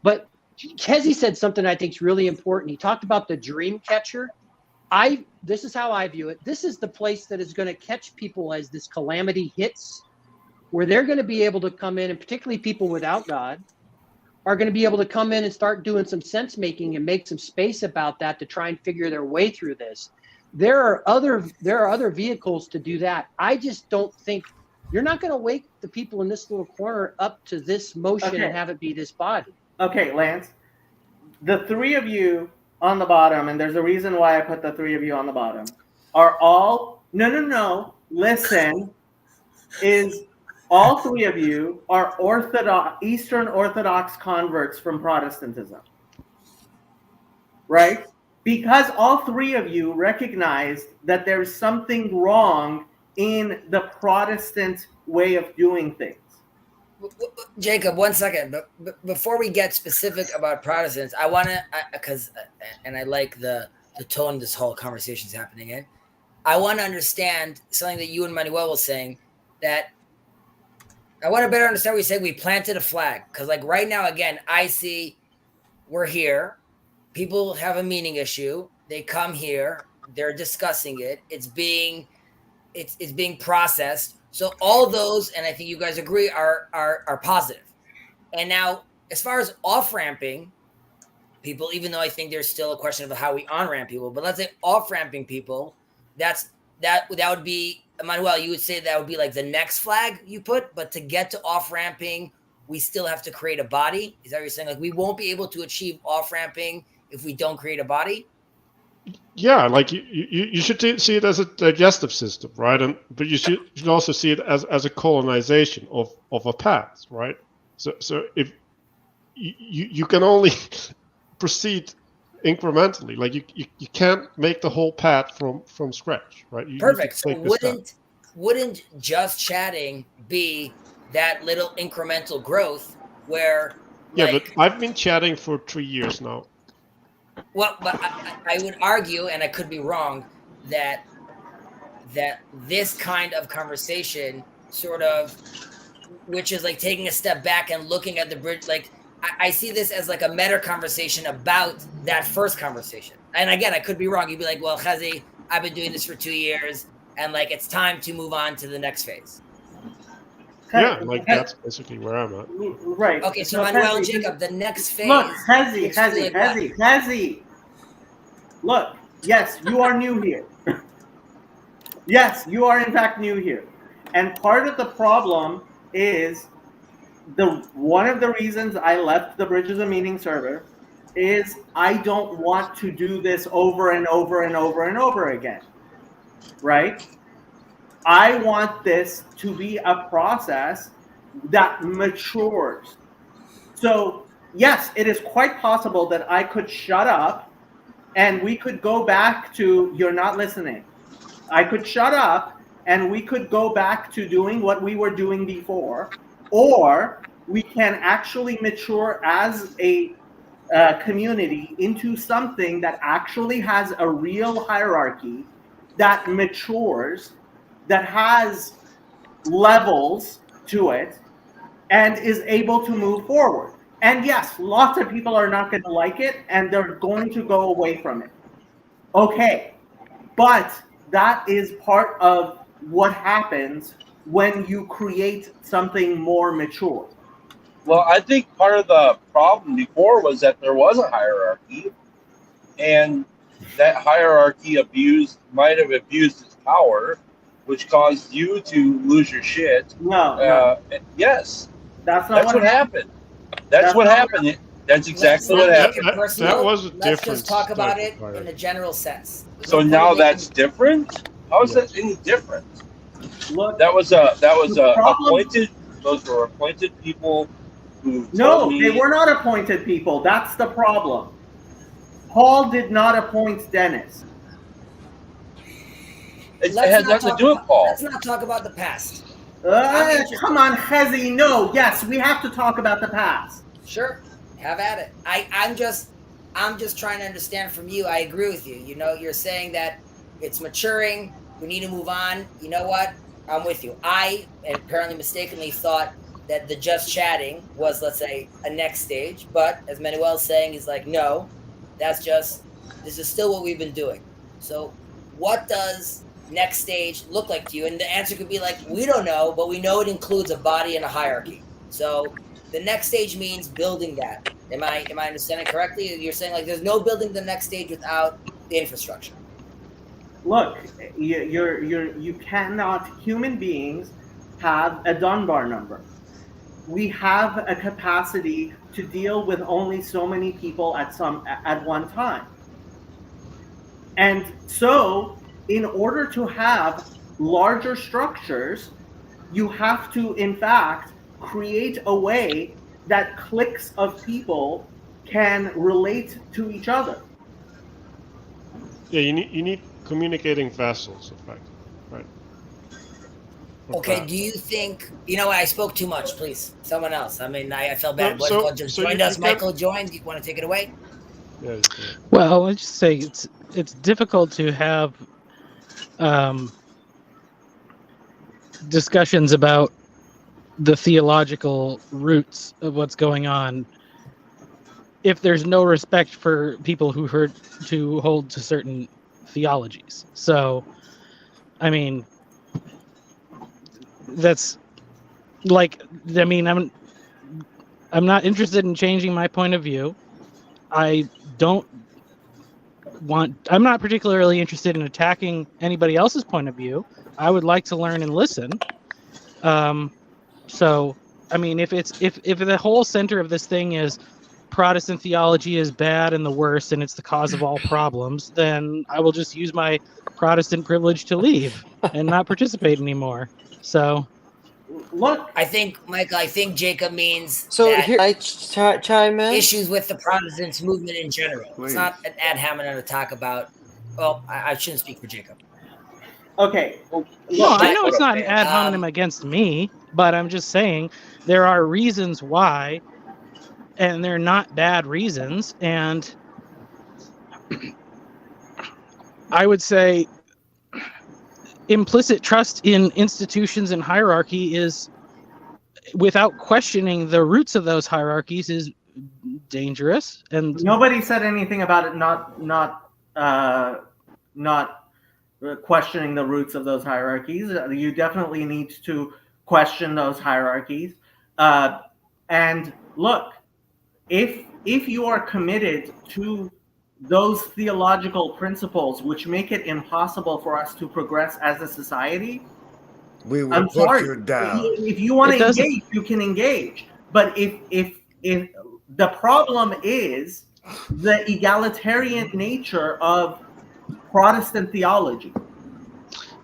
But Kezi said something I think is really important. He talked about the dream catcher. This is how I view it. This is the place that is going to catch people as this calamity hits, where they're going to be able to come in, and particularly people without God are going to be able to come in and start doing some sense making and make some space about that to try and figure their way through this. There are other vehicles to do that. I just don't think you're not going to wake the people in this little corner up to this motion and have it be this body. Okay, Lance, the three of you on the bottom, and there's a reason why I put the three of you on the bottom, are all, no, listen, is all three of you are Eastern Orthodox converts from Protestantism, right? Because all three of you recognize that there's something wrong in the Protestant way of doing things. Jacob, 1 second. But before we get specific about Protestants, I want to, and I like the tone this whole conversation is happening in. I want to understand something that you and Manuel was saying, that I want to better understand what you said. We planted a flag. Because like right now, again, I see we're here. People have a meaning issue. They come here. They're discussing it. It's being processed. So all those, and I think you guys agree, are positive. And now, as far as off-ramping people, even though I think there's still a question of how we on-ramp people, but let's say off-ramping people, that would be, Manuel, you would say that would be like the next flag you put, but to get to off-ramping, we still have to create a body? Is that what you're saying? Like we won't be able to achieve off-ramping if we don't create a body? Yeah, like you should see it as a digestive system, right? But you should also see it as a colonization of a path, right? So if you can only proceed incrementally, like you can't make the whole path from scratch, right? Perfect. So wouldn't just chatting be that little incremental growth where? Yeah, but I've been chatting for 3 years now. Well, but I would argue, and I could be wrong, that this kind of conversation sort of, which is like taking a step back and looking at the bridge, like I see this as like a meta conversation about that first conversation. And again, I could be wrong. You'd be like, well, Chazi, I've been doing this for 2 years, and like it's time to move on to the next phase. Yeah, like that's basically where I'm at. Right. Okay, so Manuel and Hezi, Jacob, the next phase. look, Hezi, looks to be Hezi, like what? Hezi, Hezi. Look, yes, you are new here. Yes, you are in fact new here. And part of the problem is one of the reasons I left the Bridges of Meaning server is I don't want to do this over and over and over and over again. Right? I want this to be a process that matures. So, yes, it is quite possible that I could shut up and we could go back to you're not listening. I could shut up and we could go back to doing what we were doing before, or we can actually mature as a community into something that actually has a real hierarchy that matures, that has levels to it, and is able to move forward. And yes, lots of people are not going to like it and they're going to go away from it. Okay, but that is part of what happens when you create something more mature. Well, I think part of the problem before was that there was a hierarchy, and that hierarchy might have abused its power, which caused you to lose your shit. No. Yes, That's not what happened. That's what happened. That's exactly what happened. That was a Let's different. just talk about type it of hierarchy. in a general sense. So now that's different? How is that any different? Look, that was problem, appointed. Those were appointed people who. No, they were not appointed people. That's the problem. Paul did not appoint Dennis. It has nothing to do with Paul. Let's not talk about the past. Come on, Hezi. No, yes, we have to talk about the past. Sure, have at it. I'm just trying to understand from you. I agree with you. You know, you're saying that it's maturing. We need to move on. You know what? I'm with you. I apparently mistakenly thought that the just chatting was, let's say, a next stage. But as Manuel's saying, he's like, no, this is still what we've been doing. So what does next stage look like to you? And the answer could be like, we don't know, but we know it includes a body and a hierarchy. So the next stage means building that. Am I understanding correctly? You're saying like there's no building the next stage without the infrastructure. Look, you cannot. Human beings have a Dunbar number. We have a capacity to deal with only so many people at one time. And so, in order to have larger structures, you have to, in fact, create a way that cliques of people can relate to each other. Yeah, you need communicating vessels, effectively, right? Okay, do you think, you know what, I spoke too much, please. Someone else. I mean, I felt bad. Michael just joined us. Michael joined. You want to take it away? Yeah. Well, let's just say it's difficult to have discussions about the theological roots of what's going on if there's no respect for people who hold to certain theologies. So, I mean, that's like, I mean, I'm not interested in changing my point of view. I'm not particularly interested in attacking anybody else's point of view. I would like to learn and listen. So, I mean, if the whole center of this thing is Protestant theology is bad and the worst and it's the cause of all problems, then I will just use my Protestant privilege to leave and not participate anymore. So, look, I think, Michael, Jacob means so that here I chime in. issues with the Protestants movement in general. It's not an ad hominem to talk about. Well, I shouldn't speak for Jacob. Okay. No, I know it's not an ad hominem against me, but I'm just saying there are reasons why, and they're not bad reasons. And I would say implicit trust in institutions and hierarchy is, without questioning the roots of those hierarchies, is dangerous. And nobody said anything about it not questioning the roots of those hierarchies. You definitely need to question those hierarchies. And look, if you are committed to those theological principles which make it impossible for us to progress as a society, We will I'm put sorry. you down. If you want It to doesn't- engage, you can engage. But if the problem is the egalitarian nature of Protestant theology.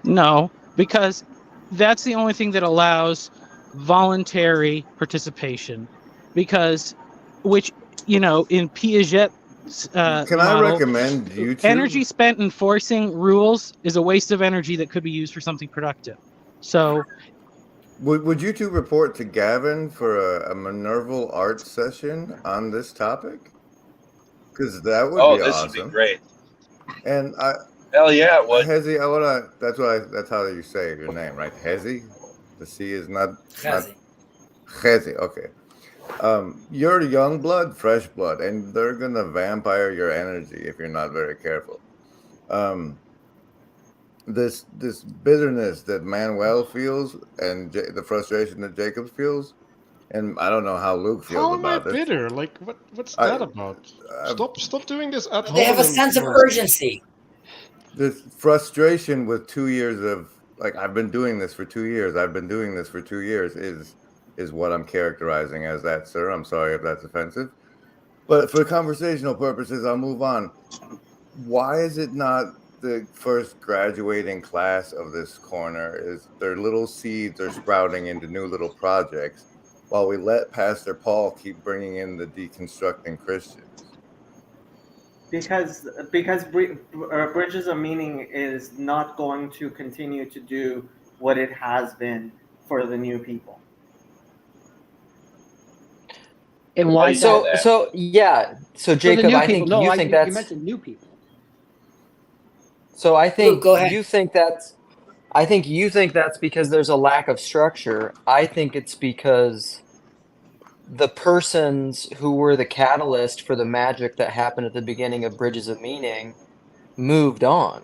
No, because that's the only thing that allows voluntary participation. Because, which, you know, in Piaget's Can I model, recommend YouTube? energy spent enforcing rules is a waste of energy that could be used for something productive. So, Would you two report to Gavin for a Minerval art session on this topic? Because that would Oh, be this awesome. would be great. And Hell yeah, it would. Hezi, I wanna. That's how you say your name, right? Hezi. The C is not Chazi. Hezi. Okay. You're young blood, fresh blood, and they're gonna vampire your energy if you're not very careful. This bitterness that Manuel feels and the frustration that Jacob feels, and I don't know how Luke feels How am I about this. bitter? Like, what's that about? Stop doing this at home. They have a sense of urgency. This frustration with 2 years of, like, I've been doing this for 2 years. I've been doing this for 2 years is what I'm characterizing as that, sir. I'm sorry if that's offensive. But for conversational purposes, I'll move on. Why is it not the first graduating class of this corner? Is their little seeds are sprouting into new little projects while we let Pastor Paul keep bringing in the deconstructing Christians? Because Bridges of Meaning is not going to continue to do what it has been for the new people. And why? So yeah. So Jacob, I think you think that's. You mentioned new people. So I think Luke, go ahead. you think that's. I think you think that's because there's a lack of structure. I think it's because the persons who were the catalyst for the magic that happened at the beginning of Bridges of Meaning moved on.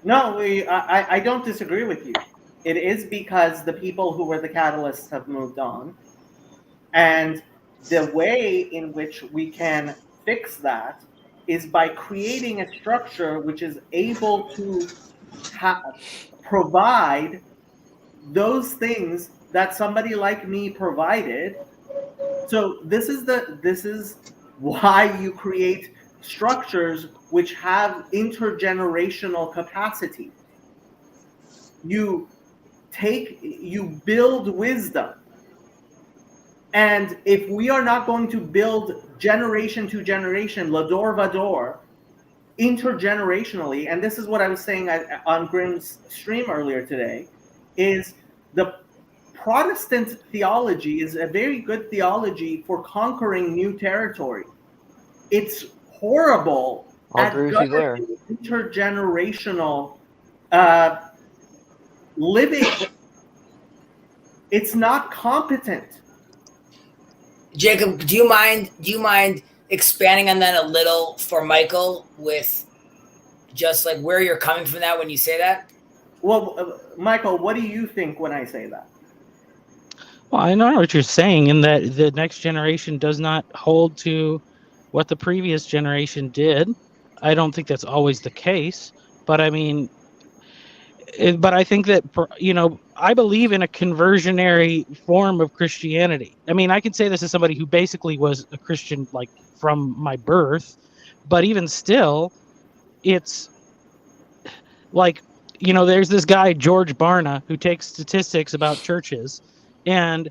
No, I don't disagree with you. It is because the people who were the catalysts have moved on. And the way in which we can fix that is by creating a structure which is able to provide those things that somebody like me provided. So this is why you create structures which have intergenerational capacity. You build wisdom. And if we are not going to build generation to generation, Lador Vador, intergenerationally, and this is what I was saying on Grimm's stream earlier today, is the Protestant theology is a very good theology for conquering new territory. It's horrible I'll agree with you there. Intergenerational living. It's not competent. Jacob, do you mind expanding on that a little for Michael with just like where you're coming from that when you say that? Well, Michael, what do you think when I say that? well, I know what you're saying, in that the next generation does not hold to what the previous generation did. I don't think that's always the case, but I mean, but I think that, you know, I believe in a conversionary form of Christianity. I mean, I can say this as somebody who basically was a Christian, like, from my birth, but even still, it's like, you know, there's this guy, George Barna, who takes statistics about churches, and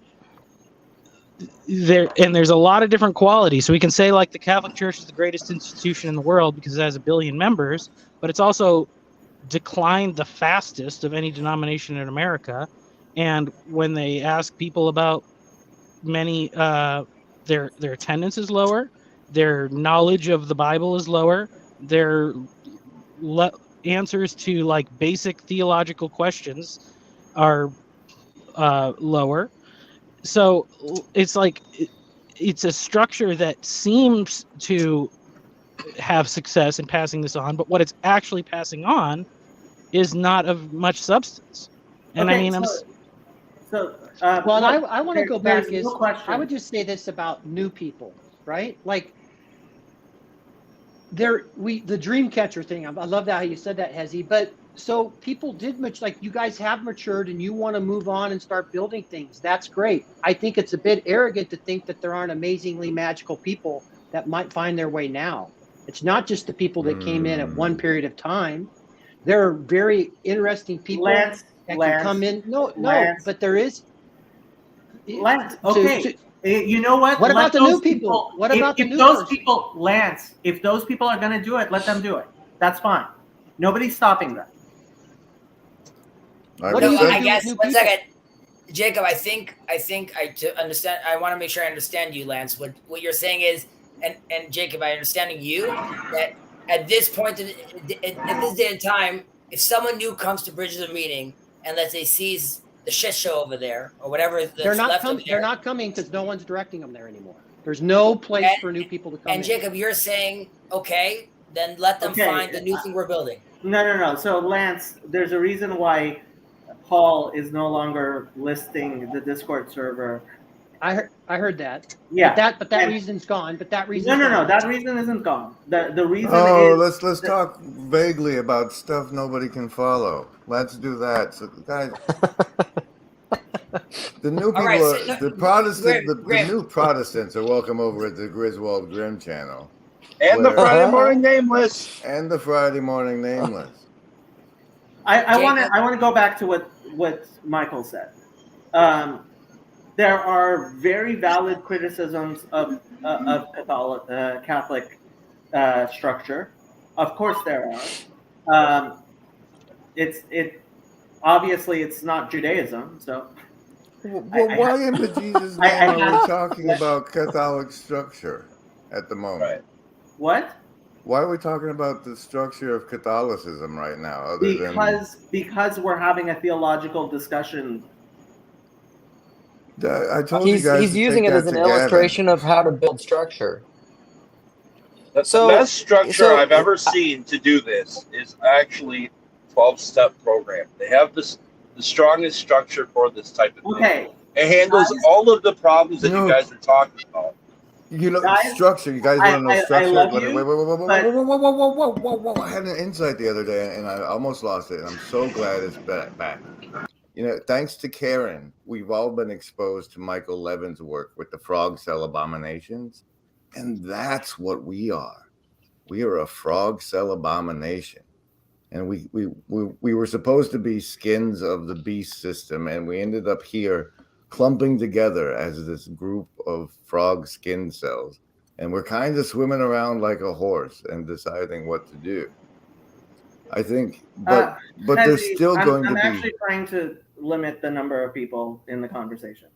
there's a lot of different qualities. So we can say, like, the Catholic Church is the greatest institution in the world because it has 1 billion members, but it's also declined the fastest of any denomination in America. And when they ask people about many, their attendance is lower, their knowledge of the Bible is lower, their answers to, like, basic theological questions are lower. So it's like it's a structure that seems to have success in passing this on, but what it's actually passing on is not of much substance. And okay, I mean, So, Well, and look, I want to go there's back. no question. I would just say this about new people, right? Like the dream catcher thing. I love that how you said that, Hezi. But so people did much, like you guys have matured and you want to move on and start building things. That's great. I think it's a bit arrogant to think that there aren't amazingly magical people that might find their way now. It's not just the people that came in at one period of time. There are very interesting people Lance, that can come in. No, Lance. but there is. Lance, okay. You know what? What about the new people? What about the new those person? people, Lance? If those people are going to do it, let them do it. That's fine. Nobody's stopping them. What do you I do guess with new one people? second, Jacob. I think to understand. I want to make sure I understand you, Lance. What you're saying is, and Jacob, I understanding you that at this point, at this day and time, if someone new comes to Bridges of Meeting and let's say sees the shit show over there or whatever that's They're not left over there, they're not coming because no one's directing them there anymore. There's no place for new people to come and in. Jacob, you're saying, okay, then let them find the new thing we're building. No. So, Lance, there's a reason why Paul is no longer listing the Discord server. I heard that. Yeah. But that reason's gone. But that reason. No. That reason isn't gone. The reason is. Let's talk vaguely about stuff nobody can follow. Let's do that. So, guys, the new people, the Protestant, the new Protestants are welcome over at the Griswold Grimm channel. And the Friday Morning Nameless. And the Friday Morning Nameless. I want to go back to what Michael said. There are very valid criticisms of Catholic structure. Of course, there are. Obviously it's not Judaism. So, why in the Jesus name are we talking about Catholic structure at the moment? Right. What? Why are we talking about the structure of Catholicism right now? Because we're having a theological discussion. I told you guys he's using it as an illustration of how to build structure. The best structure I've ever seen to do this is actually 12-step program. They have the strongest structure for this type of thing. It handles all of the problems that you guys are talking about. You know, structure. You guys want to know structure? Whoa. I had an insight the other day, and I almost lost it, and I'm so glad it's back. You know, thanks to Karen, we've all been exposed to Michael Levin's work with the frog cell abominations, and that's what we are. We are a frog cell abomination. And we were supposed to be skins of the beast system, and we ended up here clumping together as this group of frog skin cells. And we're kind of swimming around like a horse and deciding what to do. I think, but there's still going to be... I'm actually trying to limit the number of people in the conversation.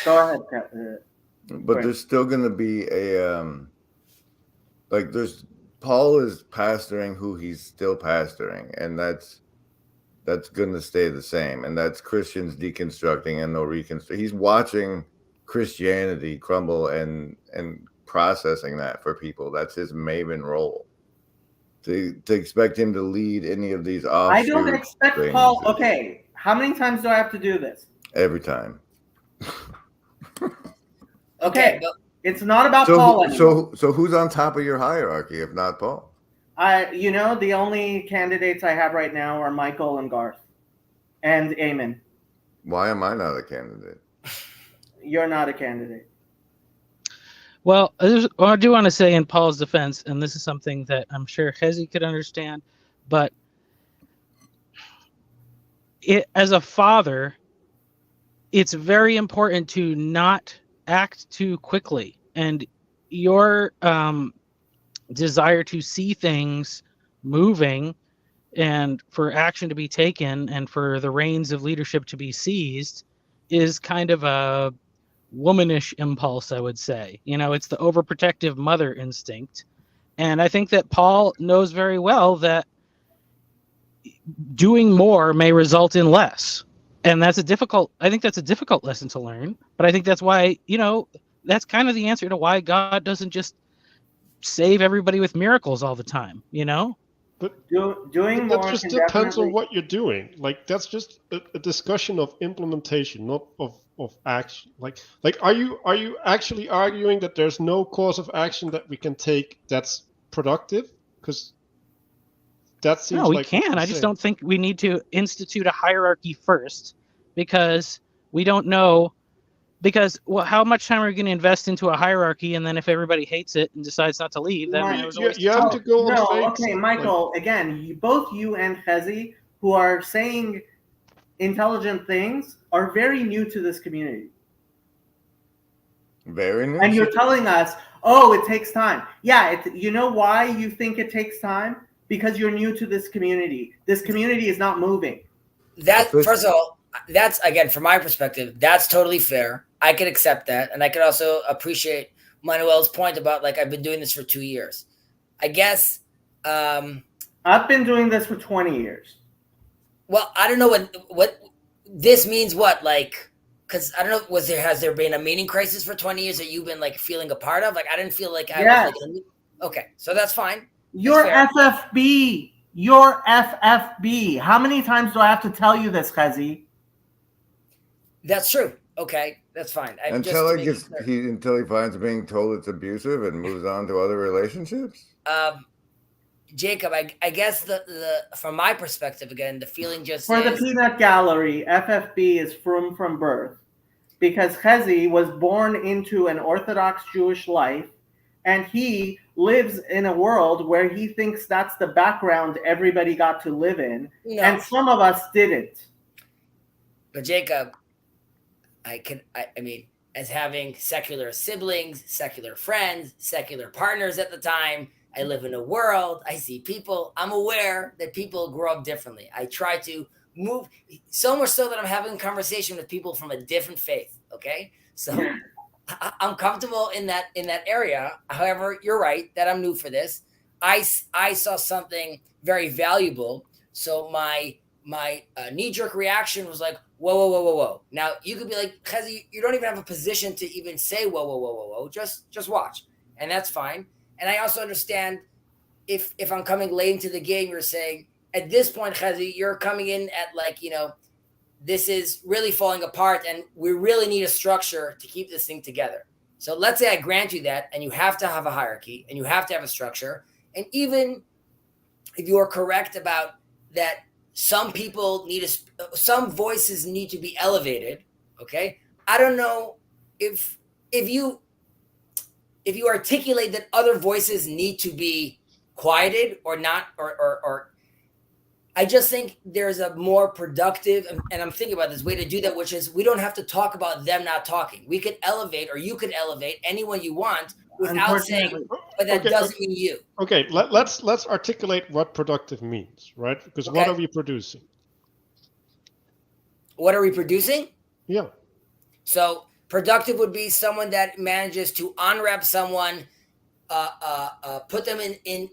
Go ahead. But there's still going to be Paul is pastoring who he's still pastoring, and that's going to stay the same. And that's Christians deconstructing and no reconstruct. He's watching Christianity crumble and processing that for people. That's his maven role. To expect him to lead any of these offshoots. I don't expect Paul. Okay, how many times do I have to do this? Every time. Okay. It's not about Paul anymore. So who's on top of your hierarchy if not Paul? The only candidates I have right now are Michael and Garth and Eamon. Why am I not a candidate? You're not a candidate. Well, I do want to say in Paul's defense, and this is something that I'm sure Hezi could understand, but as a father, it's very important to not act too quickly, and your desire to see things moving and for action to be taken and for the reins of leadership to be seized is kind of a womanish impulse, I would say. You know, it's the overprotective mother instinct, and I think that Paul knows very well that doing more may result in less. And I think that's a difficult lesson to learn, but I think that's why, that's kind of the answer to why God doesn't just save everybody with miracles all the time, But Doing that more just can depends on definitely. what you're doing. Like that's just a discussion of implementation, not of action. Like are you actually arguing that there's no course of action that we can take that's productive? Because that No, seems we like what can. you're I just saying. don't think we need to institute a hierarchy first because we don't know. Because well, how much time are we going to invest into a hierarchy, and then if everybody hates it and decides not to leave, then My, it was a waste You of have time. to go on no, faith. okay, Like Michael. Again, both you and Chezi, who are saying intelligent things, are very new to this community, Very new. and you're telling us, "Oh, it takes time." Yeah, you know why you think it takes time? Because you're new to this community. This community is not moving. That first of all, that's again from my perspective, that's totally fair. I can accept that, and I can also appreciate Manuel's point about like I've been doing this for 2 years. I guess. I've been doing this for 20 years. Well, I don't know what this means. What like because I don't know. Has there been a meaning crisis for 20 years that you've been like feeling a part of? Like I didn't feel like I was Yes. like okay, so that's fine. Your That's fair. FFB. Your FFB. How many times do I have to tell you this, Chezi? That's true. Okay, that's fine. Until he finds being told it's abusive and moves on to other relationships. Jacob, I guess the from my perspective again, the feeling just For is the peanut gallery, FFB is from birth, because Chezi was born into an Orthodox Jewish life, and he lives in a world where he thinks that's the background everybody got to live in, and some of us didn't. But Jacob, I mean, as having secular siblings, secular friends, secular partners at the time, I live in a world, I see people, I'm aware that people grow up differently. I try to move so much so that I'm having a conversation with people from a different faith. Okay. So I'm comfortable in that area. However, you're right that I'm new for this. I saw something very valuable. So my knee-jerk reaction was like, whoa. Now you could be like, Chezi, you don't even have a position to even say whoa. Just watch. And that's fine. And I also understand if I'm coming late into the game, you're saying at this point, Chezi, you're coming in at like, this is really falling apart and we really need a structure to keep this thing together. So let's say I grant you that, and you have to have a hierarchy and you have to have a structure. And even if you are correct about that, some people some voices need to be elevated. Okay. I don't know if you articulate that other voices need to be quieted or not, or I just think there's a more productive, and I'm thinking about this way to do that, which is we don't have to talk about them not talking. We could elevate, or you could elevate anyone you want without saying, but that doesn't mean you. Okay, let's articulate what productive means, right? Because what are we producing? What are we producing? Yeah. So productive would be someone that manages to unwrap someone, put them in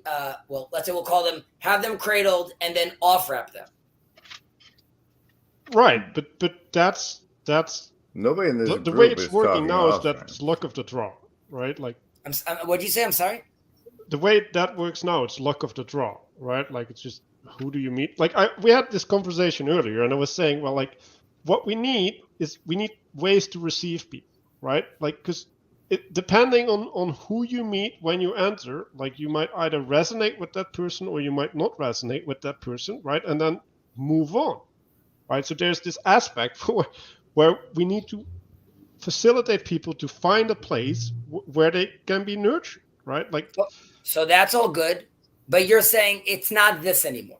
well, let's say we'll call them, have them cradled and then off wrap them. Right, but that's nobody in this the way it's working now is that it's luck of the draw, right? Like, what'd you say? I'm sorry. The way that works now, it's luck of the draw, right? Like it's just who do you meet? Like we had this conversation earlier, and I was saying, well, like what we need ways to receive people, right? Like because depending on who you meet when you enter, like you might either resonate with that person or you might not resonate with that person, right? And then move on, right? So there's this aspect where we need to facilitate people to find a place where they can be nurtured, right? Like, so that's all good, but you're saying it's not this anymore.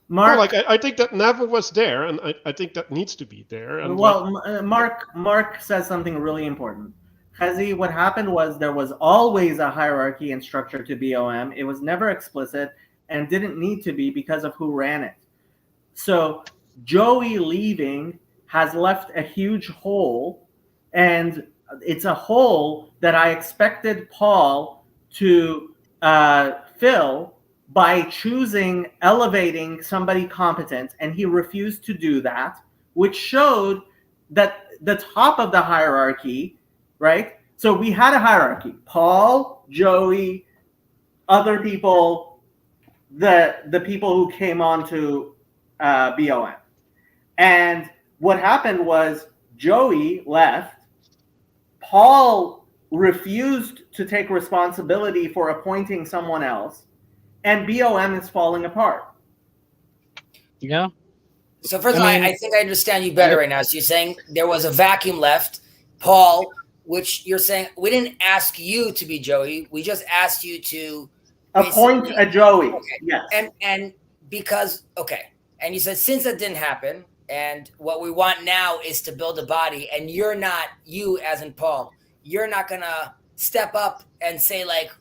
Mark, no, like I think that never was there, and I think that needs to be there. And Mark says something really important. Chezi, what happened was there was always a hierarchy and structure to BOM. It was never explicit and didn't need to be because of who ran it. So Joey leaving has left a huge hole, and it's a hole that I expected Paul to fill by elevating somebody competent, and he refused to do that, which showed that the top of the hierarchy, right? So we had a hierarchy: Paul, Joey, other people, the people who came on to BOM. And what happened was Joey left. Paul refused to take responsibility for appointing someone else, and BOM is falling apart. Yeah. So first of all, I think I understand you better right now. So you're saying there was a vacuum left, Paul, which you're saying we didn't ask you to be Joey. We just asked you to appoint a Joey. Okay. Yes. And because and you said since that didn't happen, and what we want now is to build a body, and you're not, you as in Paul, you're not gonna step up and say like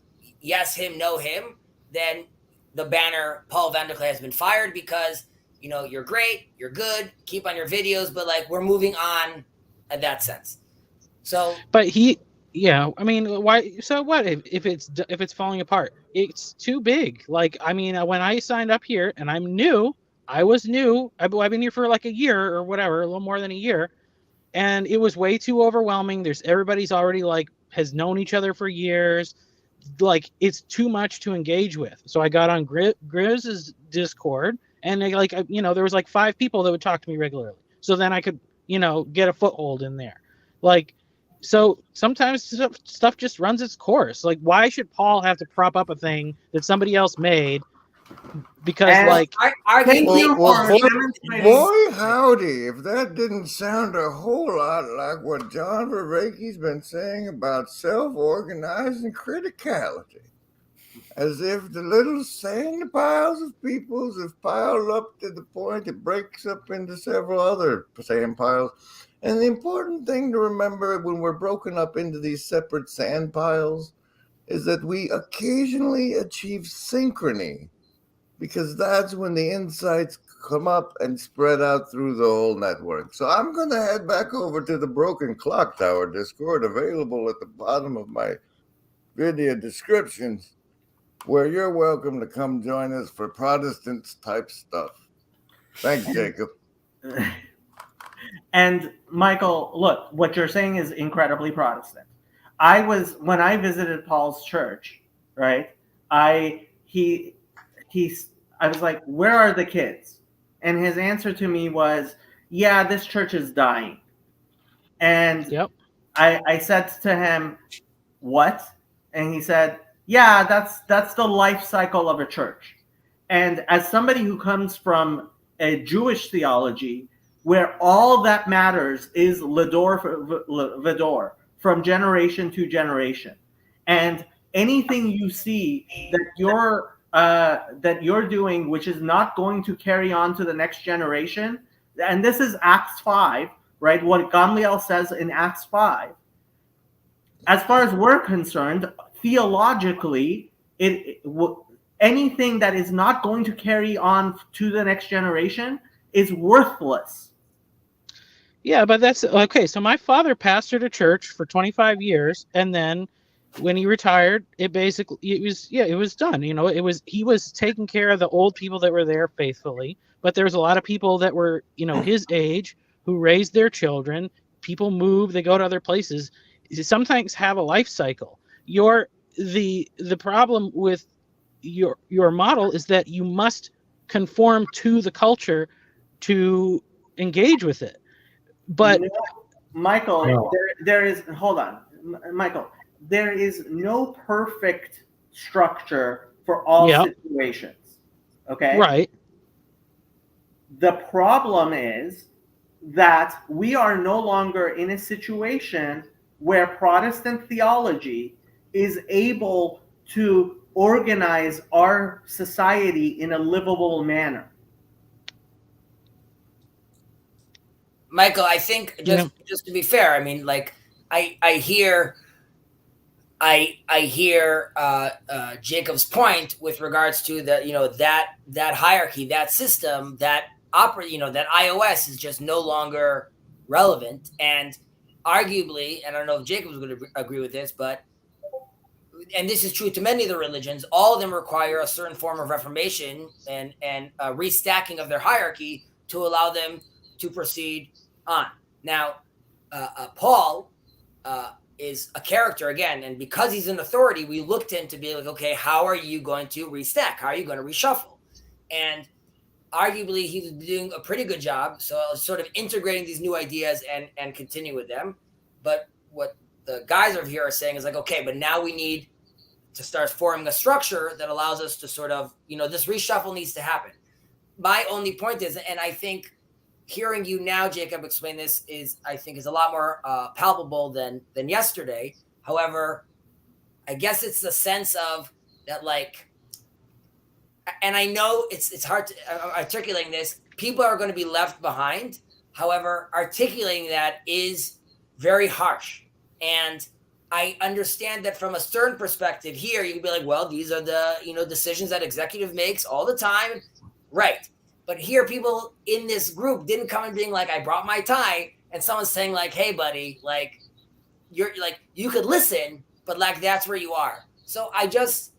yes him, no him, then the banner Paul Vanderklay has been fired because you're great, you're good, keep on your videos, but like we're moving on in that sense. So But I mean, why? So what if it's falling apart? It's too big. Like, I mean, when I signed up here and I'm new, I was new. I've been here for like a year or whatever, a little more than a year, and it was way too overwhelming. Everybody's already like has known each other for years. Like, it's too much to engage with. So I got on Grizz's Discord, and there was like 5 people that would talk to me regularly. So then I could get a foothold in there. Like, so sometimes stuff just runs its course. Like, why should Paul have to prop up a thing that somebody else made? Because boy howdy, if that didn't sound a whole lot like what John Vervaeke's been saying about self-organizing criticality. As if the little sand piles of peoples have piled up to the point it breaks up into several other sand piles. And the important thing to remember when we're broken up into these separate sand piles is that we occasionally achieve synchrony, because that's when the insights come up and spread out through the whole network. So I'm going to head back over to the Broken Clock Tower Discord, available at the bottom of my video descriptions, where you're welcome to come join us for Protestants type stuff. Thanks, Jacob. And Michael, look, what you're saying is incredibly Protestant. When I visited Paul's church, right? I was like, where are the kids? And his answer to me was, yeah, this church is dying. And I said to him, what? And he said, yeah, that's the life cycle of a church. And as somebody who comes from a Jewish theology, where all that matters is Vidor, from generation to generation, and anything you see that you're doing which is not going to carry on to the next generation, and this is Acts 5, right? What Gamliel says in Acts 5. As far as we're concerned, theologically, anything that is not going to carry on to the next generation is worthless. Yeah, but that's okay. So my father pastored a church for 25 years, and then when he retired, it was done. He was taking care of the old people that were there faithfully, but there was a lot of people that were his age who raised their children. People move, they go to other places. Sometimes have a life cycle. The problem with your model is that you must conform to the culture to engage with it. But Michael, there is, hold on, Michael, there is no perfect structure for all situations. Okay? Right. The problem is that we are no longer in a situation where Protestant theology is able to organize our society in a livable manner. Michael, I think just to be fair, I mean, like I hear Jacob's point with regards to the that hierarchy, that system, that that iOS is just no longer relevant, and arguably, and I don't know if Jacob's going to agree with this, but and this is true to many of the religions, all of them require a certain form of reformation and restacking of their hierarchy to allow them to proceed on. Now, Paul, is a character again, and because he's an authority, we look to him to be like, okay, how are you going to restack? How are you going to reshuffle? And arguably, he's doing a pretty good job. So sort of integrating these new ideas and continue with them. But what the guys over here are saying is like, okay, but now we need to start forming a structure that allows us to sort of, this reshuffle needs to happen. My only point is, and I think hearing you now, Jacob, explain this is a lot more palpable than yesterday. However, I guess it's the sense of that, like, and I know it's hard to articulating this. People are going to be left behind. However, articulating that is very harsh. And I understand that from a Stern perspective here, you can be like, well, these are the, decisions that executive makes all the time. Right. But here, people in this group didn't come and being like, I brought my tie. And someone's saying like, hey, buddy, like, you're like, you could listen, but like, that's where you are. So I guess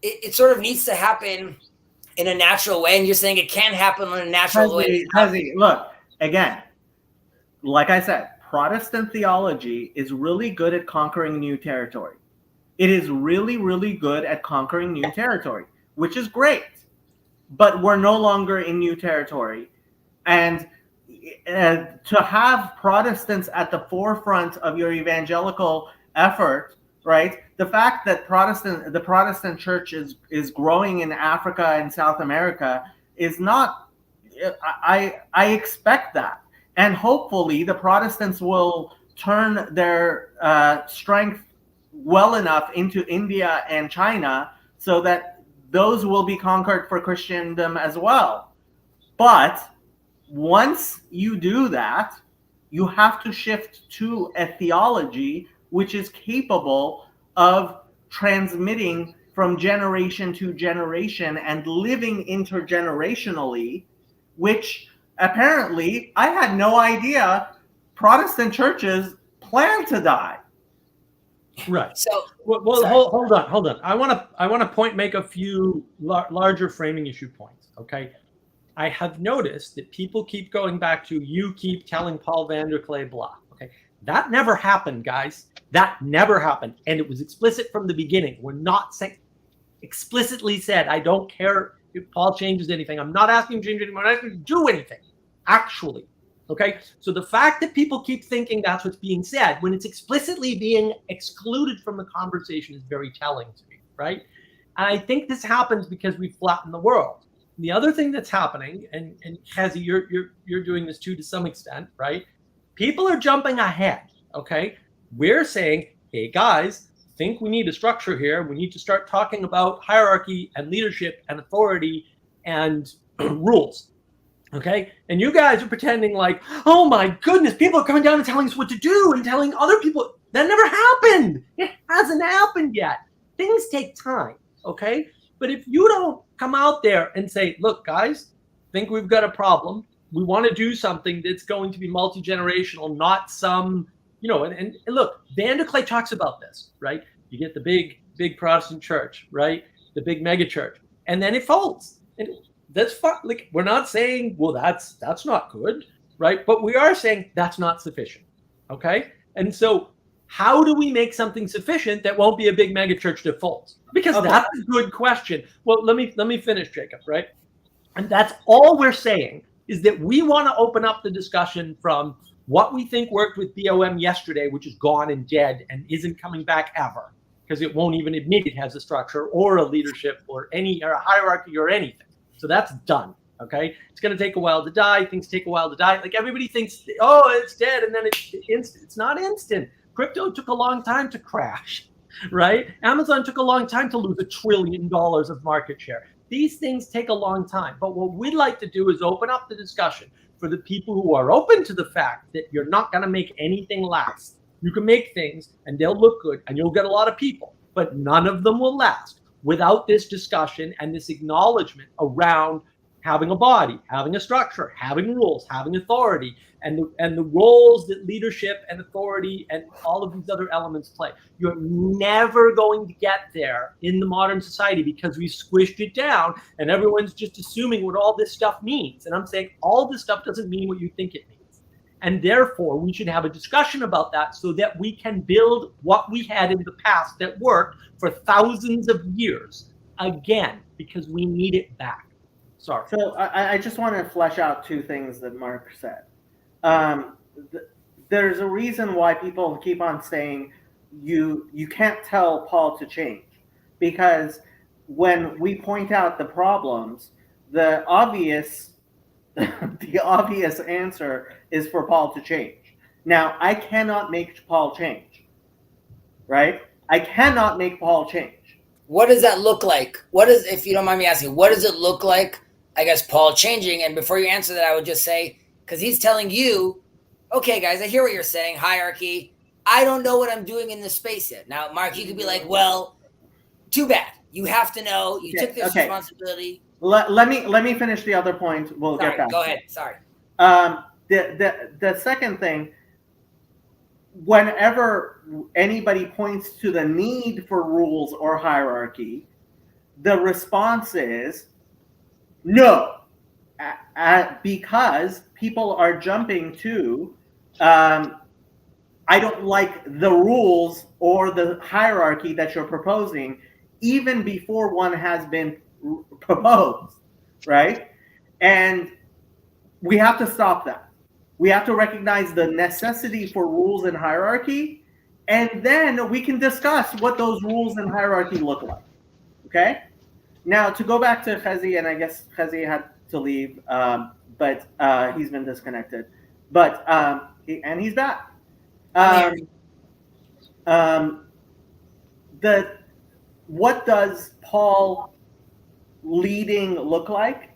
it sort of needs to happen in a natural way. And you're saying it can happen in a natural way. Look, again, like I said, Protestant theology is really good at conquering new territory. It is really, really good at conquering new territory, which is great. But we're no longer in new territory. And to have Protestants at the forefront of your evangelical effort, right? The fact that the Protestant church is growing in Africa and South America is not, I expect that. And hopefully the Protestants will turn their strength well enough into India and China so that those will be conquered for Christendom as well. But once you do that, you have to shift to a theology which is capable of transmitting from generation to generation and living intergenerationally, which apparently I had no idea Protestant churches plan to die. Right. So, well, hold on. I want to make a few larger framing issue points. Okay. I have noticed that people keep going back to, you keep telling Paul Vanderklay blah. Okay. That never happened, guys. That never happened. And it was explicit from the beginning. We're not saying, explicitly said, I don't care if Paul changes anything. I'm not asking him to change anything. I'm not asking him to do anything, actually. Okay? So the fact that people keep thinking that's what's being said when it's explicitly being excluded from the conversation is very telling to me, right? And I think this happens because we flatten the world. The other thing that's happening, and Kazi, you're doing this too to some extent, right? People are jumping ahead, okay? We're saying, hey guys, think we need a structure here. We need to start talking about hierarchy and leadership and authority and rules, okay? And you guys are pretending like, oh my goodness, people are coming down and telling us what to do and telling other people. That never happened. It hasn't happened yet. Things take time, okay? But if you don't come out there and say, look, guys, think we've got a problem. We want to do something that's going to be multi-generational, not some, and look, Vanderklay talks about this, right? You get the big Protestant church, right? The big mega church, and then it folds. And that's fine. Like, we're not saying, well, that's not good, right? But we are saying that's not sufficient, okay? And so how do we make something sufficient that won't be a big mega church that folds? Because that's a good question. Well, let me finish, Jacob, right? And that's all we're saying, is that we want to open up the discussion from what we think worked with BOM yesterday, which is gone and dead and isn't coming back ever, because it won't even admit it has a structure or a leadership or a hierarchy or anything. So that's done, okay? It's going to take a while to die. Things take a while to die. Like, everybody thinks, oh, it's dead, and then it's instant. It's not instant. Crypto took a long time to crash, right? Amazon took a long time to lose $1 trillion of market share. These things take a long time. But what we'd like to do is open up the discussion for the people who are open to the fact that you're not going to make anything last. You can make things and they'll look good and you'll get a lot of people, but none of them will last without this discussion and this acknowledgement around having a body, having a structure, having rules, having authority, and the roles that leadership and authority and all of these other elements play. You're never going to get there in the modern society because we squished it down and everyone's just assuming what all this stuff means. And I'm saying all this stuff doesn't mean what you think it means. And therefore, we should have a discussion about that so that we can build what we had in the past that worked for thousands of years again, because we need it back. Sorry. So I just want to flesh out two things that Mark said. There's a reason why people keep on saying you can't tell Paul to change, because when we point out the problems, the obvious answer is for Paul to change. Now, I cannot make Paul change, right? I cannot make Paul change. What does that look like? What is, if you don't mind me asking, what does it look like, I guess, Paul changing? And before you answer that, I would just say, because he's telling you, okay, guys, I hear what you're saying, hierarchy. I don't know what I'm doing in this space yet. Now, Mark, you could be like, well, too bad. You have to know. You took this responsibility. Let me finish the other point. We'll Sorry, get back. go ahead. Sorry. The second thing, whenever anybody points to the need for rules or hierarchy, the response is no, because people are jumping to I don't like the rules or the hierarchy that you're proposing, even before one has been proposed, right? And we have to stop that. We have to recognize the necessity for rules and hierarchy, and then we can discuss what those rules and hierarchy look like, okay? Now, to go back to Chazi, and I guess Chazi had to leave, but he's been disconnected. But and he's back. What does Paul leading look like?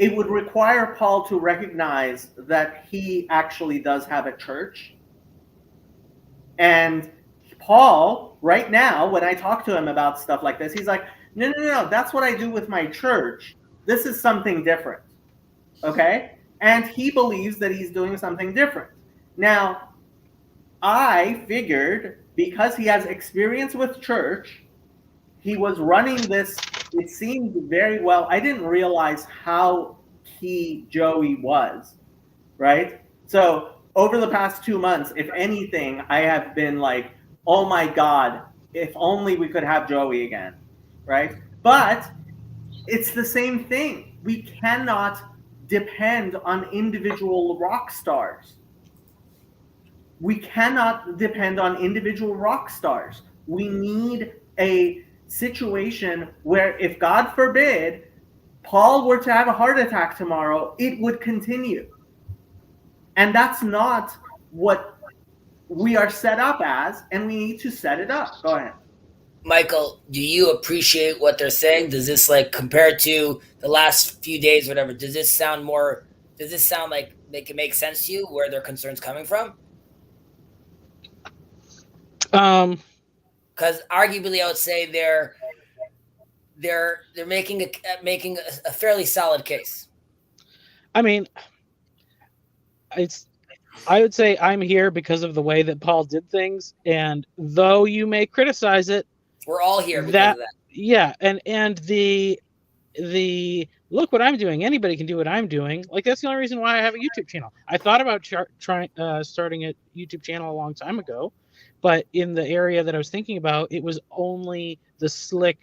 It would require Paul to recognize that he actually does have a church. And Paul, right now, when I talk to him about stuff like this, he's like, no, that's what I do with my church. This is something different. Okay? And he believes that he's doing something different. Now, I figured because he has experience with church, he was running this, it seemed very well. I didn't realize how key Joey was, right? So over the past 2 months, if anything, I have been like, oh my God, if only we could have Joey again, right? But it's the same thing. We cannot depend on individual rock stars. We cannot depend on individual rock stars. We need a situation where, if God forbid, Paul were to have a heart attack tomorrow, it would continue. And that's not what we are set up as, and we need to set it up. Go ahead. Michael, do you appreciate what they're saying? Does this, like, compared to the last few days, whatever, does this sound like they can make sense to you, where their concern's coming from? Because arguably, I would say they're making a fairly solid case. I mean, I would say I'm here because of the way that Paul did things, and though you may criticize it, we're all here because of that. Yeah, and the look what I'm doing. Anybody can do what I'm doing. Like, that's the only reason why I have a YouTube channel. I thought about starting a YouTube channel a long time ago, but in the area that I was thinking about, it was only the slick,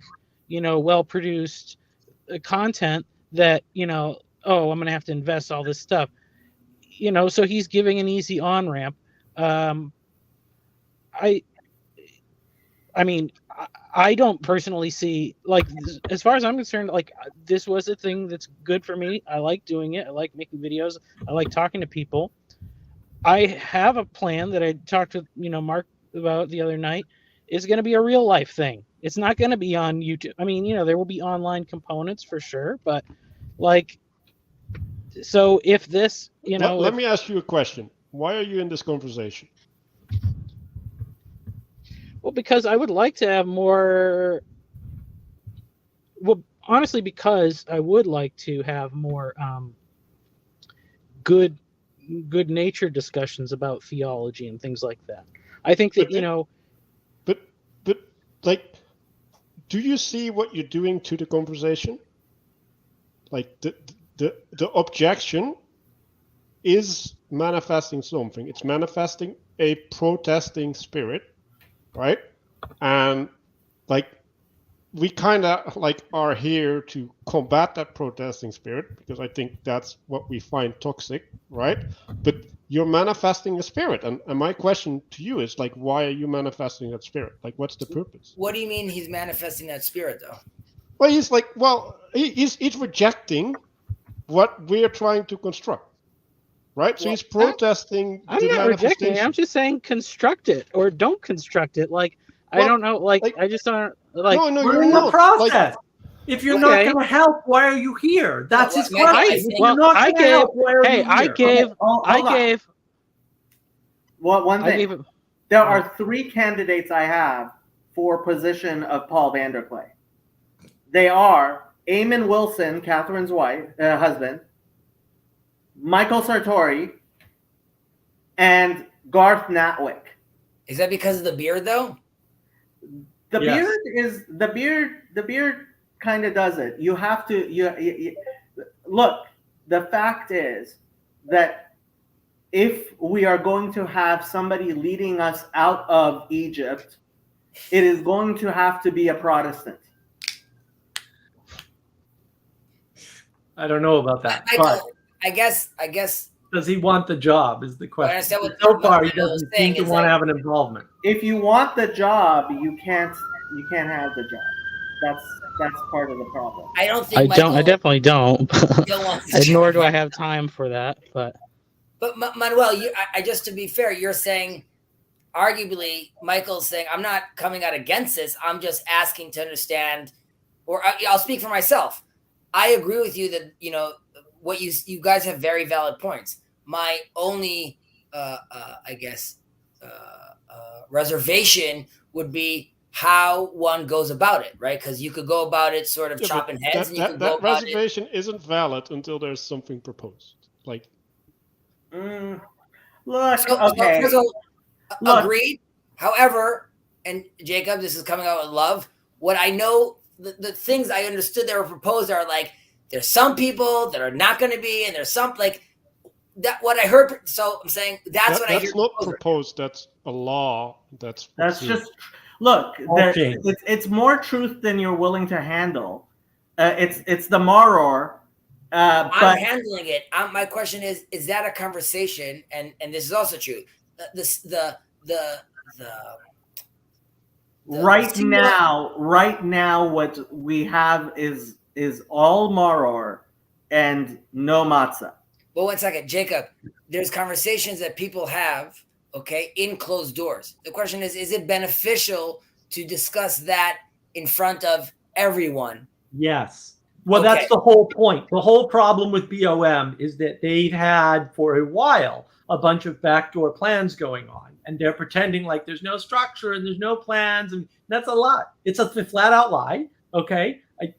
well-produced content that, oh, I'm going to have to invest all this stuff. So he's giving an easy on-ramp. I mean, I don't personally see, like, as far as I'm concerned, like, this was a thing that's good for me. I like doing it. I like making videos. I like talking to people. I have a plan that I talked to, Mark about the other night. Is going to be a real life thing. It's not going to be on YouTube. I mean, there will be online components for sure, but like, so if this, let me ask you a question. Why are you in this conversation? Well, because I would like to have more. Well, honestly, because I would like to have more good natured discussions about theology and things like that. I think that but like, do you see what you're doing to the conversation? Like, the objection is manifesting something. It's manifesting a protesting spirit, right? And like we kind of like are here to combat that protesting spirit, because I think that's what we find toxic, right? But you're manifesting a spirit, and my question to you is like, why are you manifesting that spirit? Like, what's the purpose? What do you mean he's manifesting that spirit, though? Well, he's like, well, he's rejecting what we're trying to construct, right? So he's protesting I'm the not rejecting it. manifestation. I'm just saying construct it or don't construct it. Like, I Well, don't know. Like, I just don't like. No, We're you're in the not. process. If you're not Okay. going to help, why are you here? That's his Michael, question. I If think- you're not I going to gave. help, why are Hey, you I here? gave. Okay, hold I on. gave. One I thing. gave. There are 3 candidates I have for position of Paul Vanderklay. They are Eamon Wilson, Catherine's husband, Michael Sartori, and Garth Natwick. Is that because of the beard, though? The Yes. beard kind of does it. You have to you look. The fact is that if we are going to have somebody leading us out of Egypt, it is going to have to be a Protestant. I don't know about that. But Michael, I guess. does he want the job is the I question. understand what So far, he Michael is doesn't saying seem to is want to that- have an involvement. If you want the job, you can't have the job. That's part of the problem. I don't think I Michael don't. I definitely don't. still wants the And nor job. do I have time for that. But But Manuel, I just to be fair, you're saying, arguably, Michael's saying, I'm not coming out against this. I'm just asking to understand, or I'll speak for myself. I agree with you that what you guys have very valid points. My only, I guess, reservation would be how one goes about it, right? Because you could go about it sort of Yeah, but chopping heads, and you could go that about it. reservation isn't valid until there's something proposed. Like, Look, So, okay. first of all, Look. agreed. However, and Jacob, this is coming out with love. What I know, the things I understood that were proposed are like, there's some people that are not going to be, and there's some like that. What I heard, so I'm saying that's what I hear. that's not proposed. proposed. That's a law. That's Just look. Okay. It's more truth than you're willing to handle. It's the maror. I'm But handling it. My question is that a conversation? And this is also true. right now, what we have is all maror and no matzah. Well, 1 second, Jacob. There's conversations that people have, okay, in closed doors. The question is it beneficial to discuss that in front of everyone? Yes. Well, Okay. that's the whole point. The whole problem with BOM is that they've had for a while a bunch of backdoor plans going on, and they're pretending like there's no structure and there's no plans, and that's a lie. It's a flat out lie. Okay, I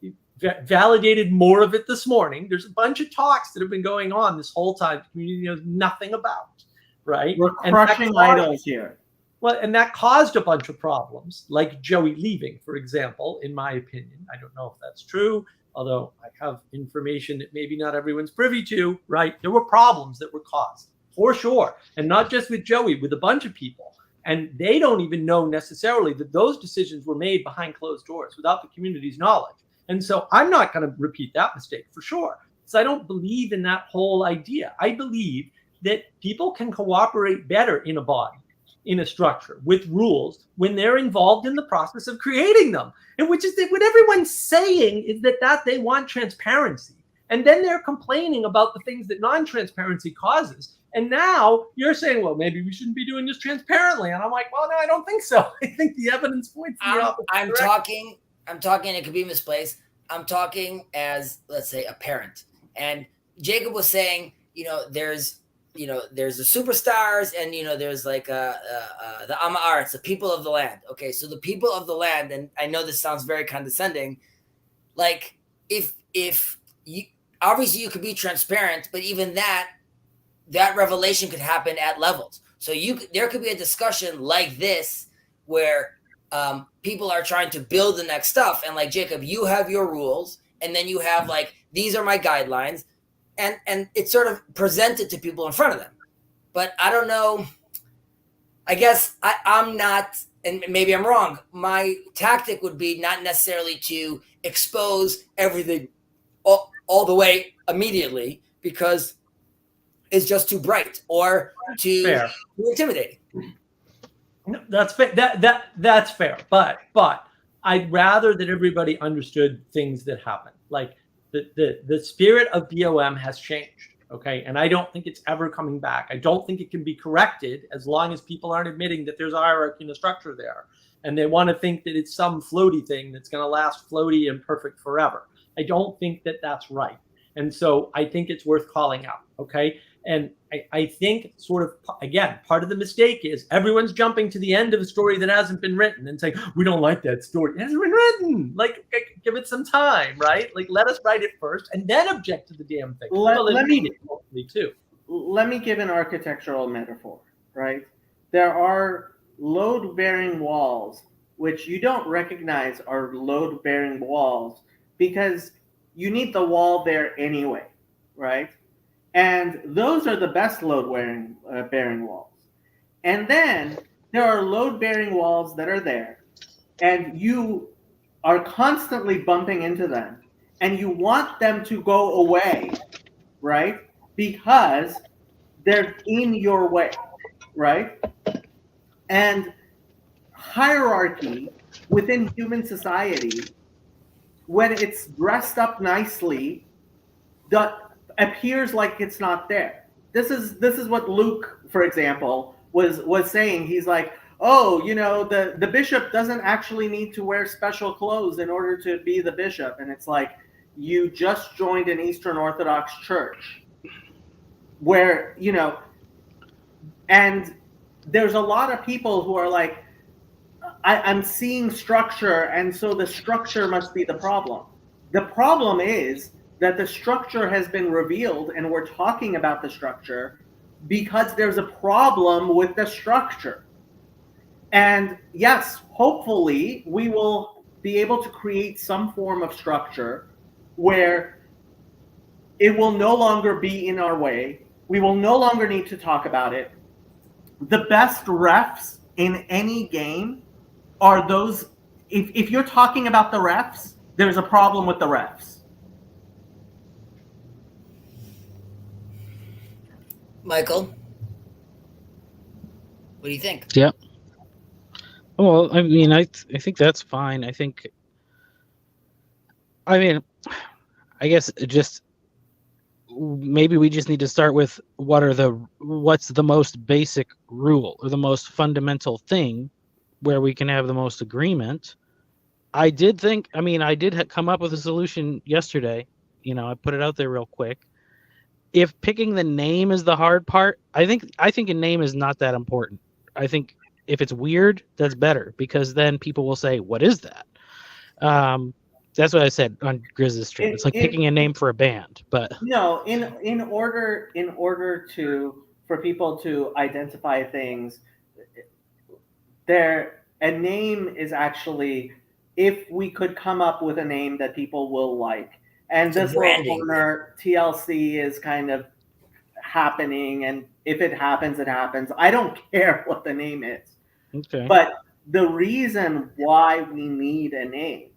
validated more of it this morning. There's a bunch of talks that have been going on this whole time. The community knows nothing about, right? We're And crushing that's idols here. well, and that caused a bunch of problems, like Joey leaving, for example, in my opinion. I don't know if that's true, although I have information that maybe not everyone's privy to, right? There were problems that were caused, for sure. And not just with Joey, with a bunch of people. And they don't even know necessarily that those decisions were made behind closed doors without the community's knowledge. And so I'm not going to repeat that mistake for sure. So I don't believe in that whole idea. I believe that people can cooperate better in a body, in a structure, with rules when they're involved in the process of creating them. And which is that what everyone's saying is that they want transparency. And then they're complaining about the things that non-transparency causes. And now you're saying, well, maybe we shouldn't be doing this transparently. And I'm like, well, no, I don't think so. I think the evidence points in the opposite direction. I'm talking, it could be misplaced. I'm talking as, let's say, a parent. And Jacob was saying, there's the superstars and, there's like the Am Haaretz, the people of the land. Okay, so the people of the land, and I know this sounds very condescending, like if you, obviously you could be transparent, but even that revelation could happen at levels. So there could be a discussion like this where people are trying to build the next stuff. And like, Jacob, you have your rules, and then you have like, these are my guidelines. and it's sort of presented to people in front of them. But I don't know. I guess I'm not, and maybe I'm wrong. My tactic would be not necessarily to expose everything all the way immediately, because it's just too bright or too intimidating. No, that's fair. That's fair. But I'd rather that everybody understood things that happen. Like the spirit of BOM has changed. Okay. And I don't think it's ever coming back. I don't think it can be corrected as long as people aren't admitting that there's a hierarchy and a structure there. And they want to think that it's some floaty thing that's going to last floaty and perfect forever. I don't think that that's right. And so I think it's worth calling out. Okay. And I think sort of, again, part of the mistake is everyone's jumping to the end of a story that hasn't been written and saying, we don't like that story. It hasn't been written. Like, give it some time, right? Like, let us write it first and then object to the damn thing. Let me read it hopefully too. Let me give an architectural metaphor, right? There are load-bearing walls, which you don't recognize are load-bearing walls because you need the wall there anyway, right? And those are the best load-bearing walls. And then there are load-bearing walls that are there, and you are constantly bumping into them, and you want them to go away, right? Because they're in your way, right? And hierarchy within human society, when it's dressed up nicely, appears like it's not there. This is what Luke, for example, was saying. He's like, oh, you know, the bishop doesn't actually need to wear special clothes in order to be the bishop. And it's like, you just joined an Eastern Orthodox church where, you know, and there's a lot of people who are like, I'm seeing structure, and so the structure must be the problem. The problem is that the structure has been revealed, and we're talking about the structure because there's a problem with the structure. And yes, hopefully we will be able to create some form of structure where it will no longer be in our way. We will no longer need to talk about it. The best refs in any game are those, if you're talking about the refs, there's a problem with the refs. Michael, what do you think? Yeah. Well, I mean, I think that's fine. I guess just maybe we just need to start with what's the most basic rule or the most fundamental thing where we can have the most agreement. I did come up with a solution yesterday. You know, I put it out there real quick. If picking the name is the hard part, I think a name is not that important. I think if it's weird, that's better, because then people will say, what is that? That's what I said on Grizz's stream. It's like picking a name for a band, but no, in order for people to identify things, a name is actually, if we could come up with a name that people will like, and this little corner TLC is kind of happening, and if it happens, it happens. I don't care what the name is. Okay. But the reason why we need a name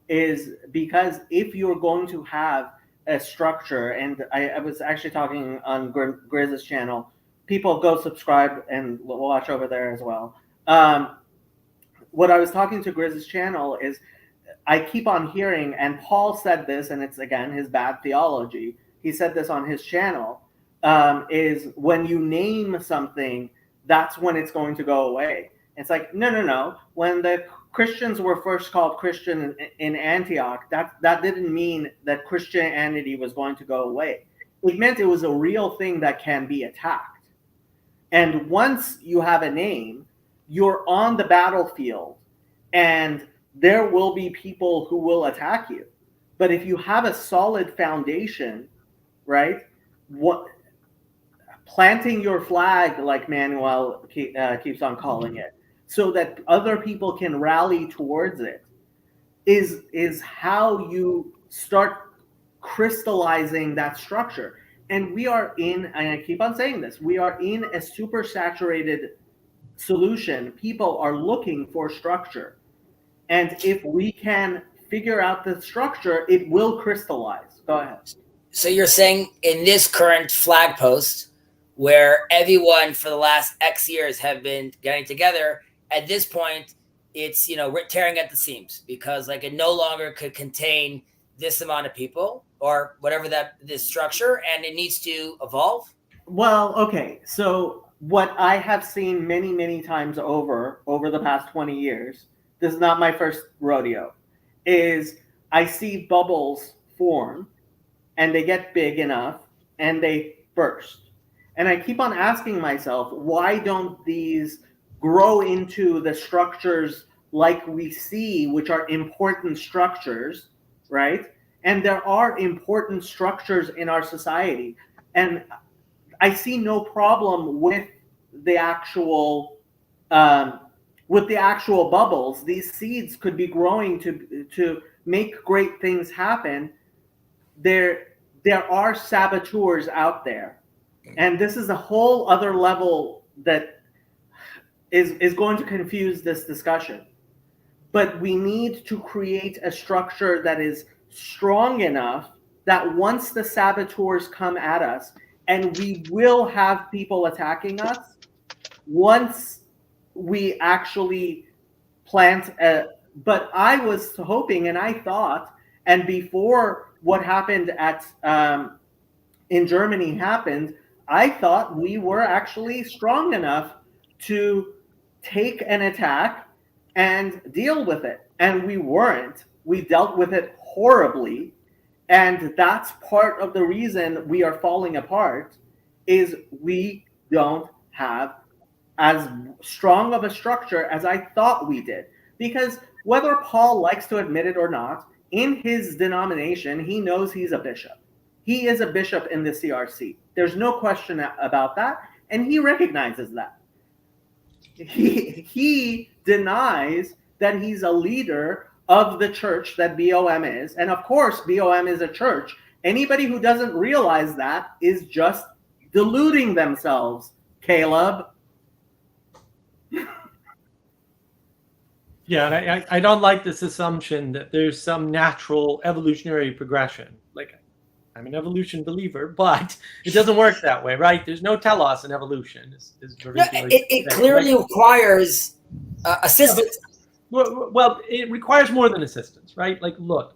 is because if you're going to have a structure, and I was actually talking on Grizz's channel, people go subscribe and watch over there as well. What I was talking to Grizz's channel is, I keep on hearing, and Paul said this, and it's again his bad theology. He said this on his channel, is when you name something, that's when it's going to go away. It's like, no. When the Christians were first called Christian in Antioch, that didn't mean that Christianity was going to go away. It meant it was a real thing that can be attacked. And once you have a name, you're on the battlefield, and there will be people who will attack you. But if you have a solid foundation, right, planting your flag, like Manuel keeps on calling it, so that other people can rally towards it, is how you start crystallizing that structure. and we are in, and I keep on saying this, we are in a super saturated solution. People are looking for structure. And if we can figure out the structure, it will crystallize. Go ahead. So you're saying in this current flag post, where everyone for the last X years have been getting together, at this point, it's, you know, tearing at the seams because like it no longer could contain this amount of people or whatever this structure, and it needs to evolve? Well, okay. So what I have seen many, many times over the past 20 years, this is not my first rodeo, is I see bubbles form and they get big enough and they burst. And I keep on asking myself, why don't these grow into the structures like we see, which are important structures, right? And there are important structures in our society. And I see no problem with the actual bubbles. These seeds could be growing to make great things happen. There are saboteurs out there, and this is a whole other level that is going to confuse this discussion. But we need to create a structure that is strong enough that once the saboteurs come at us, and we will have people attacking us, once we actually plant a, but I was hoping and I thought, and before what happened at in Germany happened, I thought we were actually strong enough to take an attack and deal with it. And we weren't. We dealt with it horribly. And that's part of the reason we are falling apart, is we don't have as strong of a structure as I thought we did. Because whether Paul likes to admit it or not, in his denomination, he knows he's a bishop. He is a bishop in the CRC. There's no question about that, and he recognizes that. He denies that he's a leader of the church that BOM is, and of course, BOM is a church. Anybody who doesn't realize that is just deluding themselves, Caleb. Yeah, and I don't like this assumption that there's some natural evolutionary progression. Like, I'm an evolution believer, but it doesn't work that way, right? There's no telos in evolution. It clearly requires assistance. Well, it requires more than assistance, right? Like, look,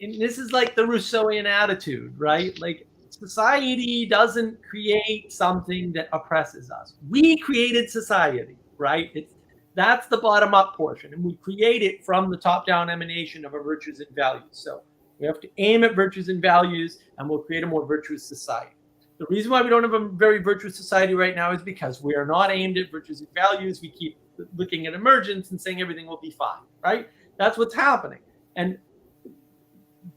this is like the Rousseauian attitude, right? Like, society doesn't create something that oppresses us. We created society, right? That's the bottom-up portion, and we create it from the top-down emanation of our virtues and values. So we have to aim at virtues and values, and we'll create a more virtuous society. The reason why we don't have a very virtuous society right now is because we are not aimed at virtues and values. We keep looking at emergence and saying everything will be fine, right? That's what's happening. And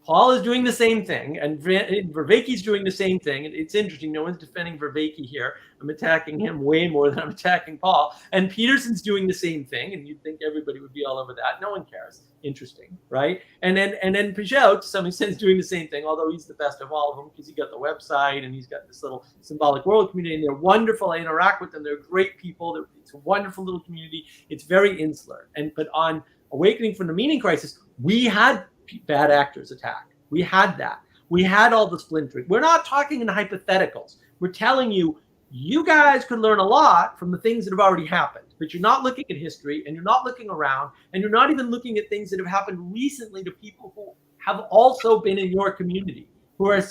Paul is doing the same thing, and Vervaeke's doing the same thing. And it's interesting, no one's defending Vervaeke here. I'm attacking him way more than I'm attacking Paul. And Peterson's doing the same thing, and you'd think everybody would be all over that. No one cares. Interesting, right? And then Peugeot, to some extent, is doing the same thing, although he's the best of all of them because he got the website and he's got this little symbolic world community, and they're wonderful. I interact with them. They're great people. It's a wonderful little community. It's very insular. But on Awakening from the Meaning Crisis, we had bad actors attack. We had that. We had all the splintering. We're not talking in hypotheticals. We're telling you, you guys could learn a lot from the things that have already happened, but you're not looking at history, and you're not looking around, and you're not even looking at things that have happened recently to people who have also been in your community, who are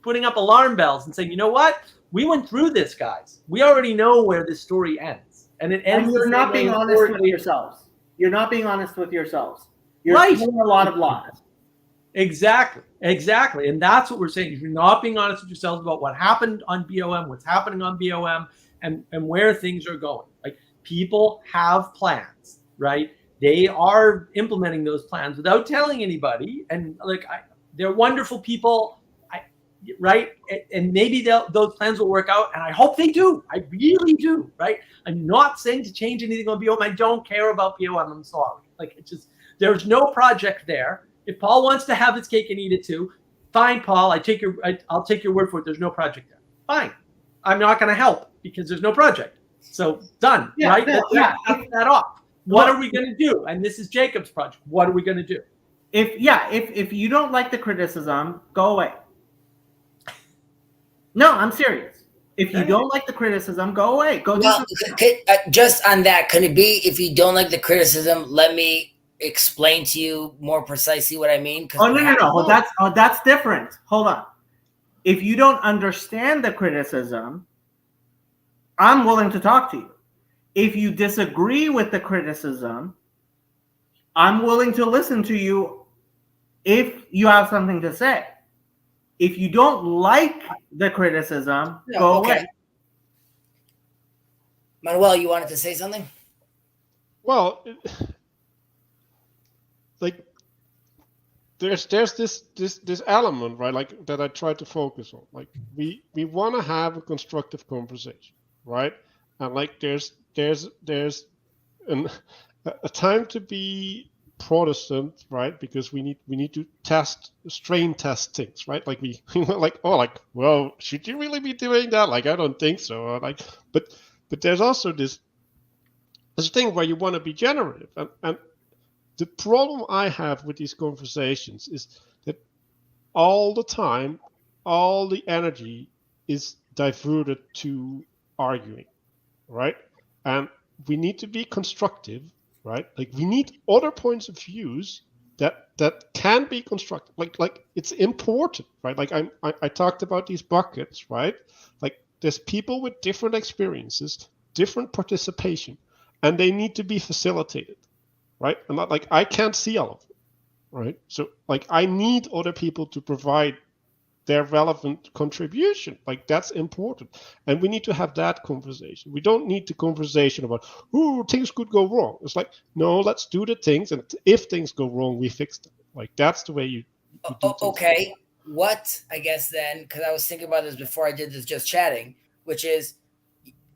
putting up alarm bells and saying, you know what? We went through this, guys. We already know where this story ends. And it ends. And you're not being honest with yourselves. You're not being honest with yourselves. You're right. Telling a lot of lies. Exactly. And that's what we're saying. If you're not being honest with yourselves about what happened on BOM, what's happening on BOM, and where things are going. Like, people have plans, right? They are implementing those plans without telling anybody. And they're wonderful people, right? And maybe those plans will work out. And I hope they do. I really do, right? I'm not saying to change anything on BOM. I don't care about BOM. I'm sorry. There's no project there. If Paul wants to have his cake and eat it too, fine, Paul, I'll take your word for it. There's no project there. Fine. I'm not going to help because there's no project. So done, right? Let's cut that off. What are we going to do? And this is Jacob's project. What are we going to do? If you don't like the criticism, go away. No, I'm serious. If you don't like the criticism, go away. Go do something. Just on that, could it be if you don't like the criticism, let me explain to you more precisely what I mean? Oh no. That's different. Hold on. If you don't understand the criticism, I'm willing to talk to you. If you disagree with the criticism, I'm willing to listen to you if you have something to say. If you don't like the criticism, go away. Manuel, you wanted to say something? Well, like there's this element, right? Like that I try to focus on. Like we want to have a constructive conversation, right? And like there's a time to be Protestant, right? Because we need to strain test things, right? Like we like, well, should you really be doing that? Like I don't think so. Like, but there's also this thing where you want to be generative, and the problem I have with these conversations is that all the time, all the energy is diverted to arguing, right? And we need to be constructive, right? Like we need other points of views that can be constructive. Like it's important, right? Like I talked about these buckets, right? Like there's people with different experiences, different participation, and they need to be facilitated, right? And not like I can't see all of them, right? So like I need other people to provide their relevant contribution. Like that's important, and we need to have that conversation. We don't need the conversation about things could go wrong. It's like, no, let's do the things, and if things go wrong, we fix them. Like that's the way you do things. Okay, what I guess then, because I was thinking about this before I did this just chatting, which is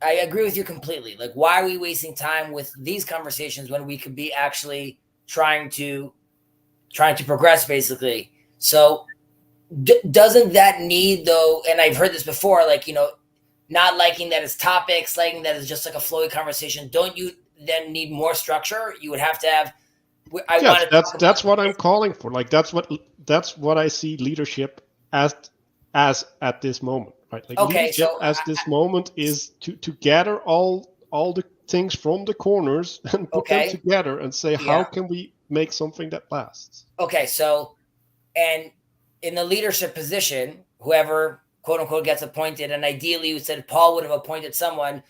I agree with you completely. Like, why are we wasting time with these conversations when we could be actually trying to progress, basically? So doesn't that need, though, and I've heard this before, like, not liking that it's topics, liking that it's just like a flowy conversation, don't you then need more structure? You would have to have that's what I'm calling for. Like that's what I see leadership as at this moment, right? Like leadership this moment is to gather all the things from the corners and put them together and say, how can we make something that lasts? Okay, so, and in the leadership position, whoever quote unquote gets appointed, and ideally you said Paul would have appointed someone,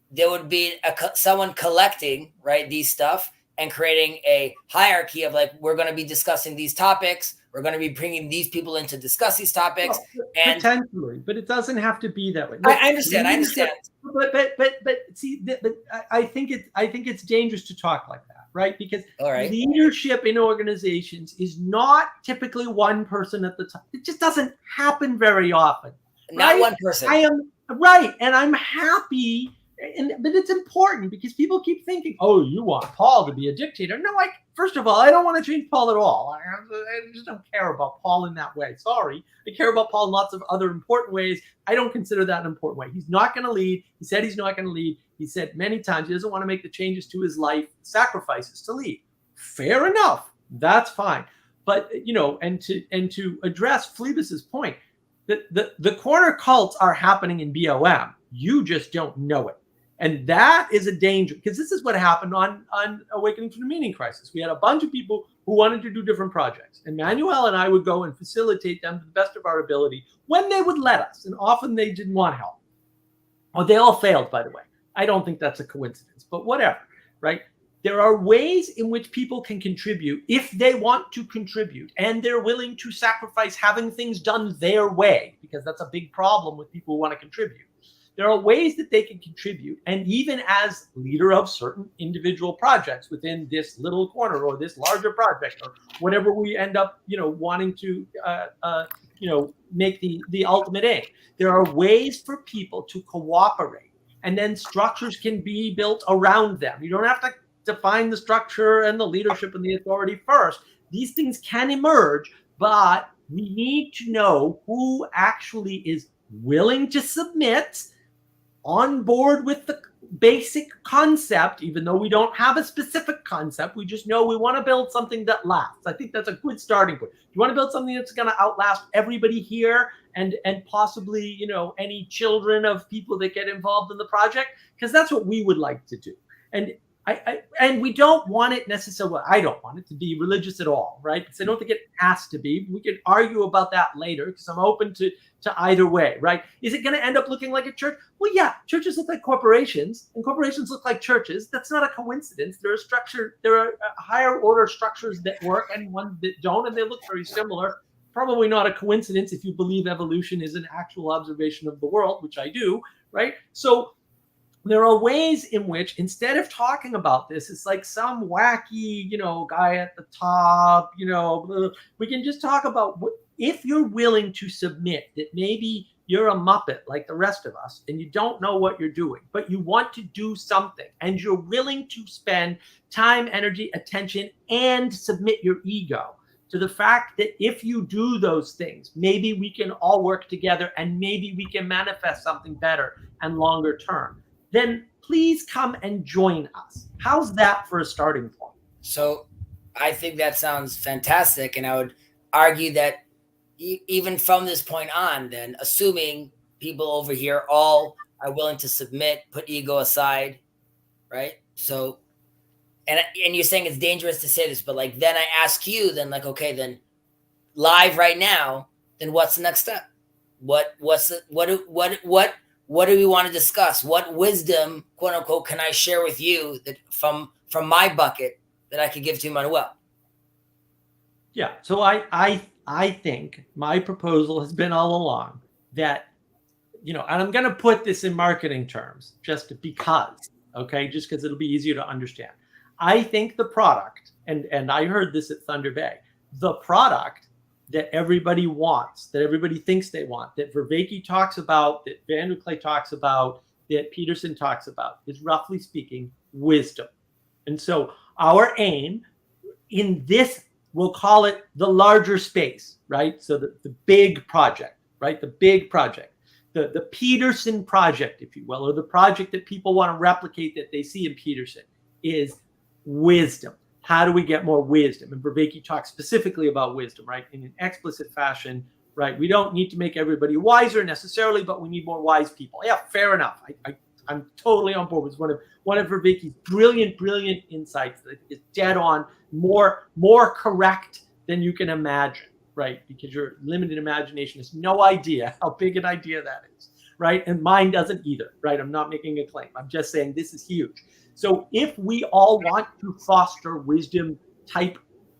there would be someone collecting, right, these stuff and creating a hierarchy of like, we're going to be discussing these topics. We're going to be bringing these people in to discuss these topics. And potentially, but it doesn't have to be that way. Look, I understand. But see, I think it's dangerous to talk like that, right? Because leadership in organizations is not typically one person at the top. It just doesn't happen very often. Not one person. I am right, and I'm happy. But it's important because people keep thinking, oh, you want Paul to be a dictator. No, first of all, I don't want to change Paul at all. I just don't care about Paul in that way. Sorry. I care about Paul in lots of other important ways. I don't consider that an important way. He's not going to lead. He said he's not going to lead. He said many times he doesn't want to make the changes to his life, sacrifices to lead. Fair enough. That's fine. But, and to address Phlebas's point, the corner cults are happening in BOM. You just don't know it. And that is a danger, because this is what happened on Awakening from the Meaning Crisis. We had a bunch of people who wanted to do different projects. And Manuel and I would go and facilitate them to the best of our ability when they would let us. And often they didn't want help. Oh, they all failed, by the way. I don't think that's a coincidence, but whatever, right? There are ways in which people can contribute if they want to contribute, and they're willing to sacrifice having things done their way, because that's a big problem with people who want to contribute. There are ways that they can contribute, and even as leader of certain individual projects within this little corner or this larger project or whatever we end up, wanting to, make the ultimate aim. There are ways for people to cooperate, and then structures can be built around them. You don't have to define the structure and the leadership and the authority first. These things can emerge, but we need to know who actually is willing to submit, on board with the basic concept, even though we don't have a specific concept. We just know we want to build something that lasts. I think that's a good starting point. You want to build something that's going to outlast everybody here and possibly, you know, any children of people that get involved in the project, because that's what we would like to do. And and we don't want it necessarily, well, I don't want it to be religious at all, right? Because I don't think it has to be. We can argue about that later, because I'm open to either way, right? Is it going to end up looking like a church? Well, yeah, churches look like corporations, and corporations look like churches. That's not a coincidence. There are higher order structures that work and ones that don't, and they look very similar. Probably not a coincidence if you believe evolution is an actual observation of the world, which I do, right? So there are ways in which, instead of talking about this, it's like some wacky, you know, guy at the top, you know, we can just talk about what, if you're willing to submit that maybe you're a Muppet like the rest of us and you don't know what you're doing, but you want to do something and you're willing to spend time, energy, attention, and submit your ego to the fact that if you do those things, maybe we can all work together and maybe we can manifest something better and longer term, then please come and join us. How's that for a starting point? So I think that sounds fantastic. And I would argue that even from this point on, then, assuming people over here all are willing to submit, put ego aside, right? So, and you're saying it's dangerous to say this, but like, then I ask you, then like, okay, then live right now, then what's the next step? What do we want to discuss? What wisdom, quote unquote, can I share with you that from my bucket that I could give to Manuel? Yeah. So I think my proposal has been all along that, you know, and I'm going to put this in marketing terms just because, okay, just because it'll be easier to understand. I think the product, and I heard this at Thunder Bay, the product that everybody wants, that everybody thinks they want, that Vervaeke talks about, that Vanderklay talks about, that Peterson talks about, is roughly speaking wisdom. And so our aim in this, we'll call it the larger space, right? So the big project, right? The big project, the Peterson project, if you will, or the project that people want to replicate that they see in Peterson, is wisdom. How do we get more wisdom? And Vervaeke talks specifically about wisdom, right? In an explicit fashion, right? We don't need to make everybody wiser necessarily, but we need more wise people. Yeah, fair enough. I'm totally on board with one of Vervaeke's brilliant insights that is dead on, more correct than you can imagine, right? Because your limited imagination has no idea how big an idea that is, right? And mine doesn't either, right? I'm not making a claim. I'm just saying this is huge. So if we all want to foster wisdom type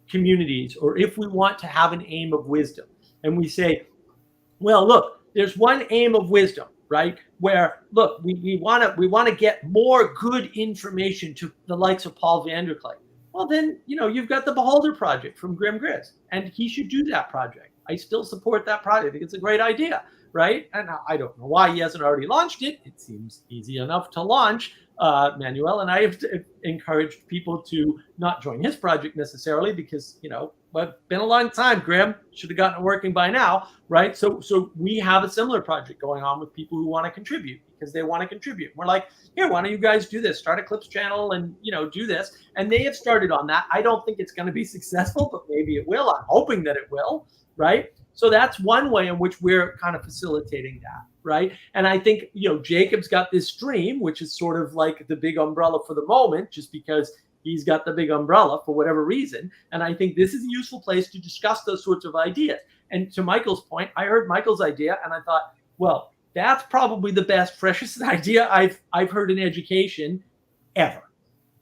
communities, or if we want to have an aim of wisdom, and we say, well, look, there's one aim of wisdom, right? Where, look, we want to get more good information to the likes of Paul Vanderklay. Well, then, you know, you've got the Beholder Project from Grim Grizz, and he should do that project. I still support that project. I think it's a great idea, right? And I don't know why he hasn't already launched it. It seems easy enough to launch. Manuel and I have encouraged people to not join his project necessarily because, you know, but been a long time, Grim. Should have gotten it working by now, right? So we have a similar project going on with people who want to contribute because they want to contribute. We're like, here, why don't you guys do this? Start a Clips channel and, you know, do this. And they have started on that. I don't think it's going to be successful, but maybe it will. I'm hoping that it will, right? So that's one way in which we're kind of facilitating that, right? And I think, you know, Jacob's got this stream, which is sort of like the big umbrella for the moment, just because he's got the big umbrella for whatever reason. And I think this is a useful place to discuss those sorts of ideas. And to Michael's point, I heard Michael's idea and I thought, well, that's probably the best, freshest idea I've heard in education ever.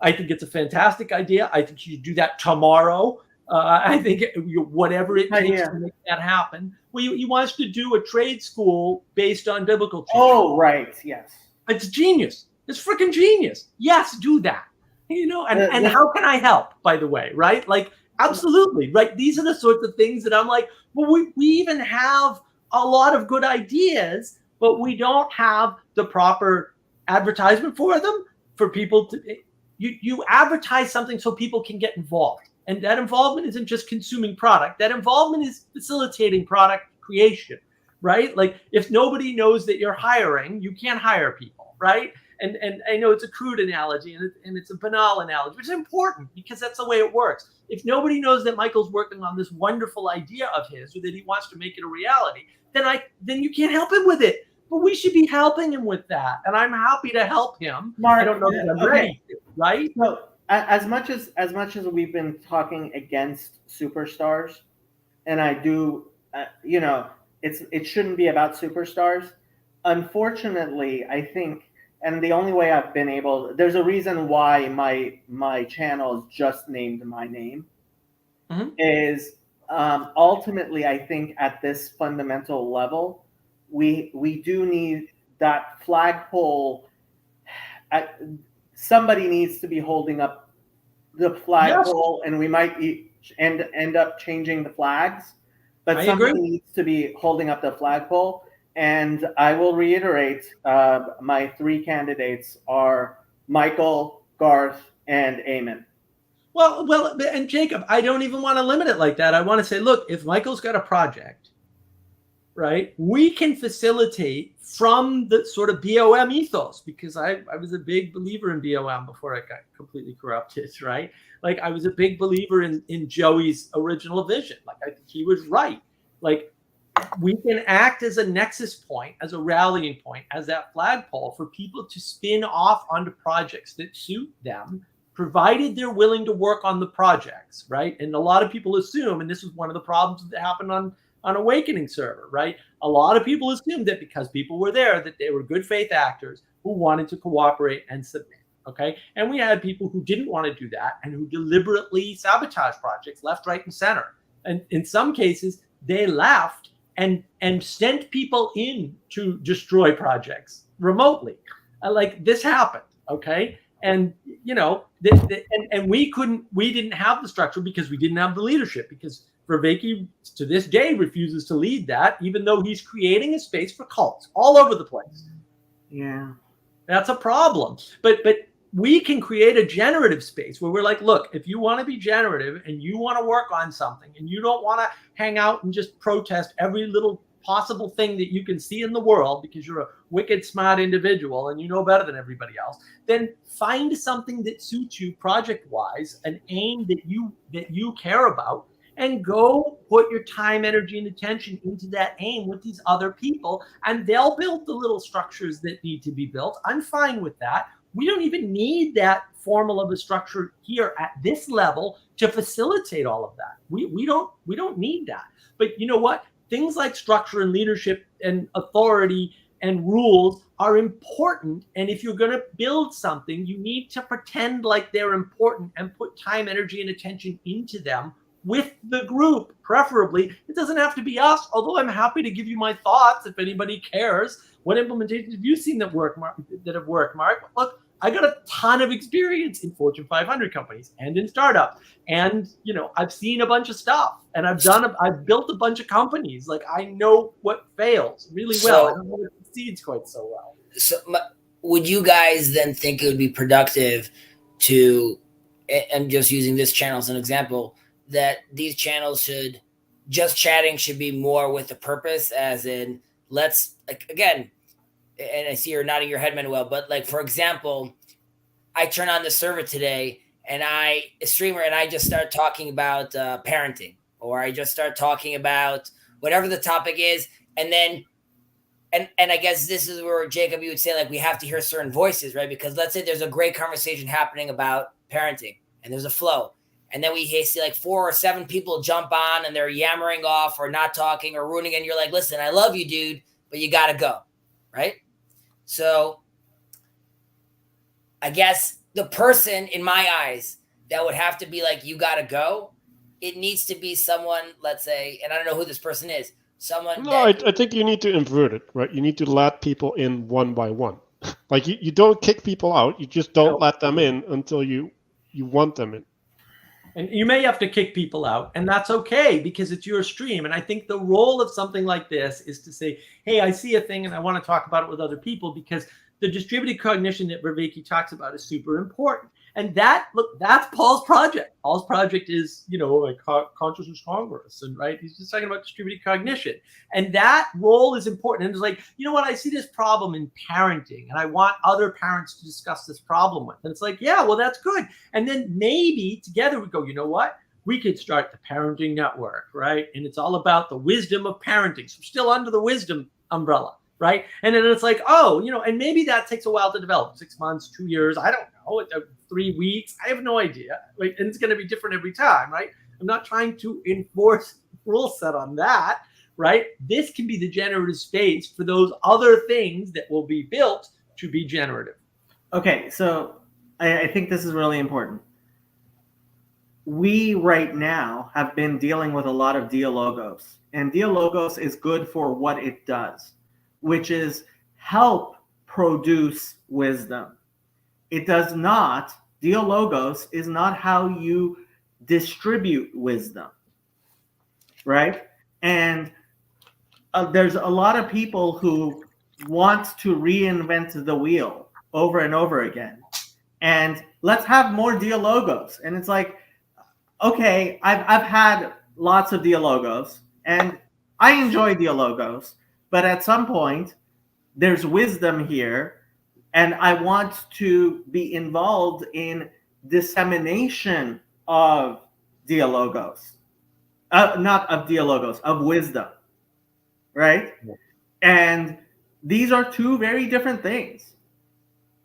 I think it's a fantastic idea. I think you should do that tomorrow. I think whatever it takes to make that happen. Well, he wants to do a trade school based on biblical teaching. Oh, right. Yes. It's genius. It's freaking genius. Yes, do that. You know, and how can I help, by the way, right? Like, absolutely, right? These are the sorts of things that I'm like, well, we even have a lot of good ideas, but we don't have the proper advertisement for them, for people to, you advertise something so people can get involved. And that involvement isn't just consuming product. That involvement is facilitating product creation, right? Like if nobody knows that you're hiring, you can't hire people, right? And I know it's a crude analogy and it's a banal analogy, but it's important because that's the way it works. If nobody knows that Michael's working on this wonderful idea of his or that he wants to make it a reality, then you can't help him with it. But we should be helping him with that. And I'm happy to help him. Mark, I don't know that I'm ready, right? So as much as we've been talking against superstars, and I do, it shouldn't be about superstars. Unfortunately, I think, and the only way I've been able, there's a reason why my channel is just named my name, is ultimately I think at this fundamental level, we do need that flagpole. Somebody needs to be holding up the flagpole, and we might end up changing the flags, but somebody needs to be holding up the flagpole. And I will reiterate, my three candidates are Michael, Garth, and Eamon. Well, and Jacob, I don't even want to limit it like that. I want to say, look, if Michael's got a project, right, we can facilitate from the sort of BOM ethos, because I was a big believer in BOM before it got completely corrupted, right? Like I was a big believer in Joey's original vision. Like I think he was right. Like we can act as a nexus point, as a rallying point, as that flagpole for people to spin off onto projects that suit them, provided they're willing to work on the projects, right? And a lot of people assume, and this is one of the problems that happened on Awakening server, right? A lot of people assumed that because people were there, that they were good faith actors who wanted to cooperate and submit, okay? And we had people who didn't want to do that and who deliberately sabotaged projects left, right, and center. And in some cases, they left and sent people in to destroy projects remotely. Like this happened, okay? And and we didn't have the structure because we didn't have the leadership, because Vervaeke to this day refuses to lead that, even though he's creating a space for cults all over the place. Yeah, that's a problem. But we can create a generative space where we're like, look, if you want to be generative and you want to work on something and you don't want to hang out and just protest every little possible thing that you can see in the world because you're a wicked smart individual and you know better than everybody else, then find something that suits you project-wise, an aim that you care about, and go put your time, energy, and attention into that aim with these other people, and they'll build the little structures that need to be built. I'm fine with that. We don't even need that formal of a structure here at this level to facilitate all of that. We don't need that. But you know what? Things like structure and leadership and authority and rules are important. And if you're going to build something, you need to pretend like they're important and put time, energy, and attention into them with the group, preferably. It doesn't have to be us, although I'm happy to give you my thoughts if anybody cares. What implementations have you seen that have worked, Mark? Look, I got a ton of experience in Fortune 500 companies and in startups, and I've seen a bunch of stuff, and I've built a bunch of companies. Like I know what fails really well. I don't know what succeeds quite so well. So, would you guys then think it would be productive to? I'm just using this channel as an example. That these channels should be more with a purpose, as in let's, like, again, and I see you're nodding your head, Manuel, but like, for example, I turn on the server today and I just start talking about parenting, or I just start talking about whatever the topic is. And then, and I guess this is where, Jacob, you would say, like, we have to hear certain voices, right? Because let's say there's a great conversation happening about parenting and there's a flow. And then we see like 4 or 7 people jump on and they're yammering off or not talking or ruining it. And you're like, listen, I love you, dude, but you got to go. Right. So I guess the person in my eyes that would have to be like, you got to go. It needs to be someone, let's say, and I don't know who this person is. Someone. No, I think you need to invert it, right? You need to let people in one by one. Like you don't kick people out. You just don't let them in until you want them in. And you may have to kick people out, and that's okay because it's your stream. And I think the role of something like this is to say, hey, I see a thing and I want to talk about it with other people, because the distributed cognition that Vervaeke talks about is super important. And that's Paul's project. Paul's project is, like consciousness Congress, and right, he's just talking about distributed cognition, and that role is important. And it's like, what, I see this problem in parenting, and I want other parents to discuss this problem with. And it's like, yeah, well, that's good. And then maybe together we go, you know what? We could start the parenting network, right? And it's all about the wisdom of parenting. So we're still under the wisdom umbrella, right? And then it's like, and maybe that takes a while to develop, 6 months, 2 years, I don't know, 3 weeks, I have no idea, right? And it's going to be different every time, right? I'm not trying to enforce rule set on that, right? This can be the generative space for those other things that will be built to be generative. Okay, so I think this is really important. We right now have been dealing with a lot of dialogos, and dialogos is good for what it does, which is help produce wisdom. It does not, dialogos is not how you distribute wisdom, right? And there's a lot of people who want to reinvent the wheel over and over again. And let's have more dialogos. And it's like, okay, I've had lots of dialogos, and I enjoy dialogos, but at some point, there's wisdom here, and I want to be involved in dissemination of dialogos, not of dialogos, of wisdom, right? Yeah. And these are two very different things.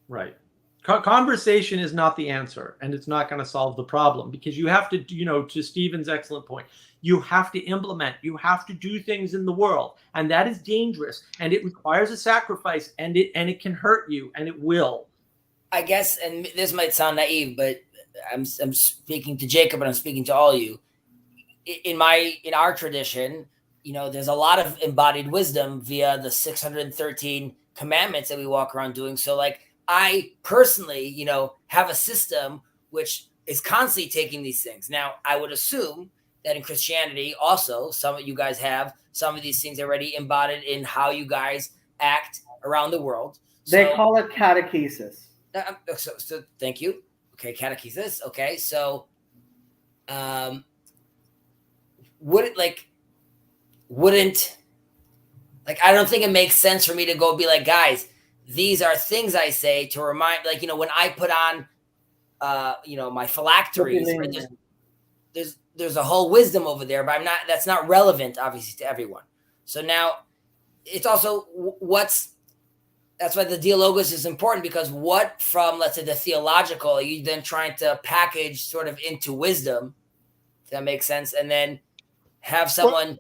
Right. Conversation is not the answer, and it's not going to solve the problem, because you have to, to Stephen's excellent point, you have to implement, you have to do things in the world, and that is dangerous, and it requires a sacrifice, and it can hurt you, and it will. I guess, and this might sound naive, but I'm speaking to Jacob, and I'm speaking to all of you. In our tradition, there's a lot of embodied wisdom via the 613 commandments that we walk around doing. So, like, I personally, have a system which is constantly taking these things. Now, I would assume that in Christianity also, some of you guys have some of these things already embodied in how you guys act around the world. They call it catechesis. So thank you. Okay, catechesis. Okay, so wouldn't I don't think it makes sense for me to go be like, guys, these are things I say to remind, when I put on, my phylacteries, right, there's a whole wisdom over there, but that's not relevant, obviously, to everyone. So now it's also that's why the dialogos is important, because what from, let's say, the theological, are you then trying to package sort of into wisdom? Does that make sense? And then have someone,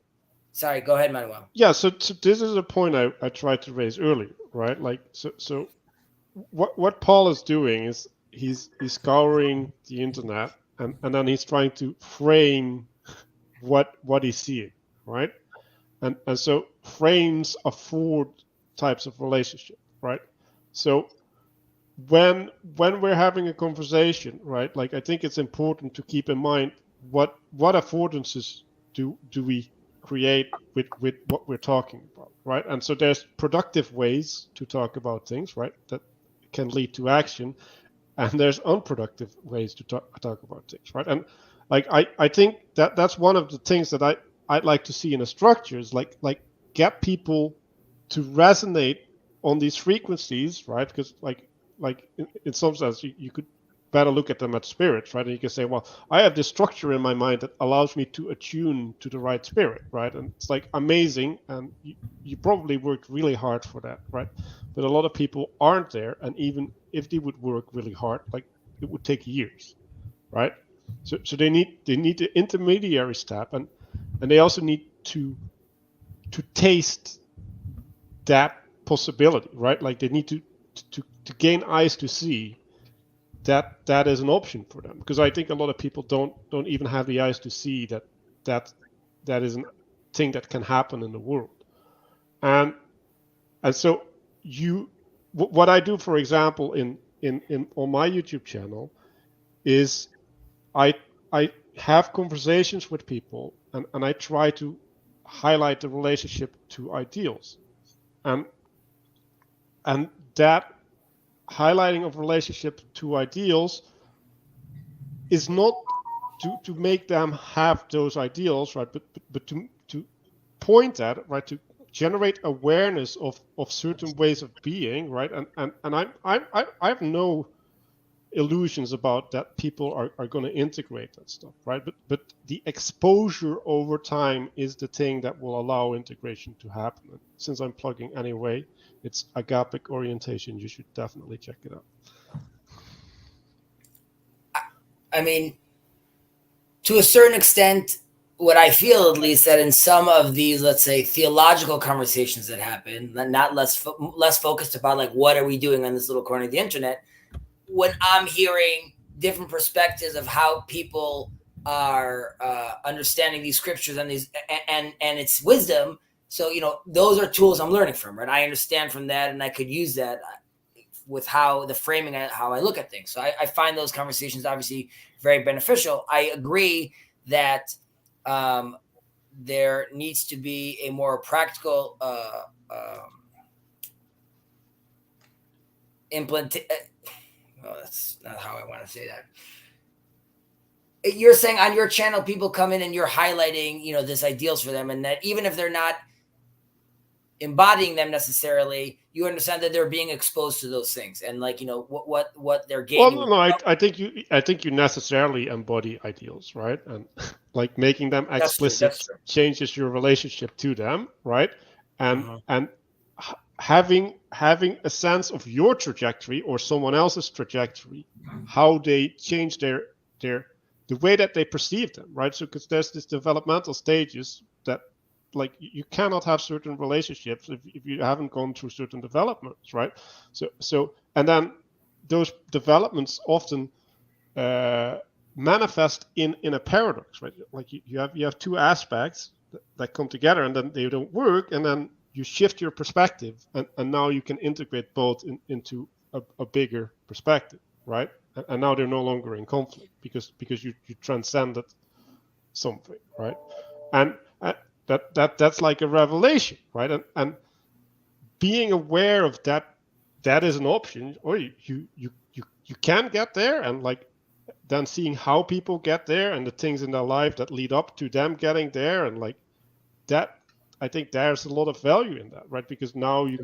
sorry, go ahead, Manuel. Yeah, so this is a point I tried to raise earlier, right? Like, so what Paul is doing is he's scouring the internet, and then he's trying to frame what he's seeing, right? And so frames are 4 types of relationship, right? So when we're having a conversation, right, like, I think it's important to keep in mind what affordances do we create with what we're talking about, right? And so there's productive ways to talk about things, right, that can lead to action, and there's unproductive ways to talk about things, right? And like, I think that's one of the things that I'd like to see in a structure is like get people to resonate on these frequencies, right? Because like in some sense you could better look at them as spirits, right? And you can say, well, I have this structure in my mind that allows me to attune to the right spirit, right? And it's like amazing, and you probably worked really hard for that, right? But a lot of people aren't there, and even if they would work really hard, like, it would take years, right? So they need the intermediary step, and they also need to taste that possibility, right? Like, they need to gain eyes to see that is an option for them, because I think a lot of people don't even have the eyes to see that is a thing that can happen in the world. And so what I do, for example, in on my YouTube channel is I have conversations with people, and I try to highlight the relationship to ideals, and that highlighting of relationship to ideals is not to make them have those ideals, right? But to point at it, right? To generate awareness of certain ways of being, right? And I have no illusions about that people are going to integrate that stuff, right? But the exposure over time is the thing that will allow integration to happen. And since I'm plugging anyway, it's agapic orientation. You should definitely check it out. I mean, to a certain extent, what I feel at least that in some of these, let's say, theological conversations that happen, not less focused about like what are we doing on this little corner of the internet, when I'm hearing different perspectives of how people are understanding these scriptures and these and its wisdom. So those are tools I'm learning from, right? I understand from that, and I could use that with how the framing, how I look at things. So I find those conversations obviously very beneficial. I agree that there needs to be a more practical well, that's not how I want to say that. You're saying on your channel, people come in and you're highlighting, this ideals for them, and that even if they're not embodying them necessarily, you understand that they're being exposed to those things, and like what they're gaining. Well, no, I think you necessarily embody ideals, right? And like making them explicit changes your relationship to them, right? And having a sense of your trajectory or someone else's trajectory, how they change the way that they perceive them, right? So because there's this developmental stages that like you cannot have certain relationships if you haven't gone through certain developments, right? So and then those developments often manifest in a paradox, right? Like you have two aspects that come together and then they don't work, and then you shift your perspective, and now you can integrate both into a bigger perspective, right? And now they're no longer in conflict because you transcended something, right? And that's like a revelation, right? And being aware of that is an option, or you can get there, and like then seeing how people get there and the things in their life that lead up to them getting there, and like that, I think there's a lot of value in that, right? Because now you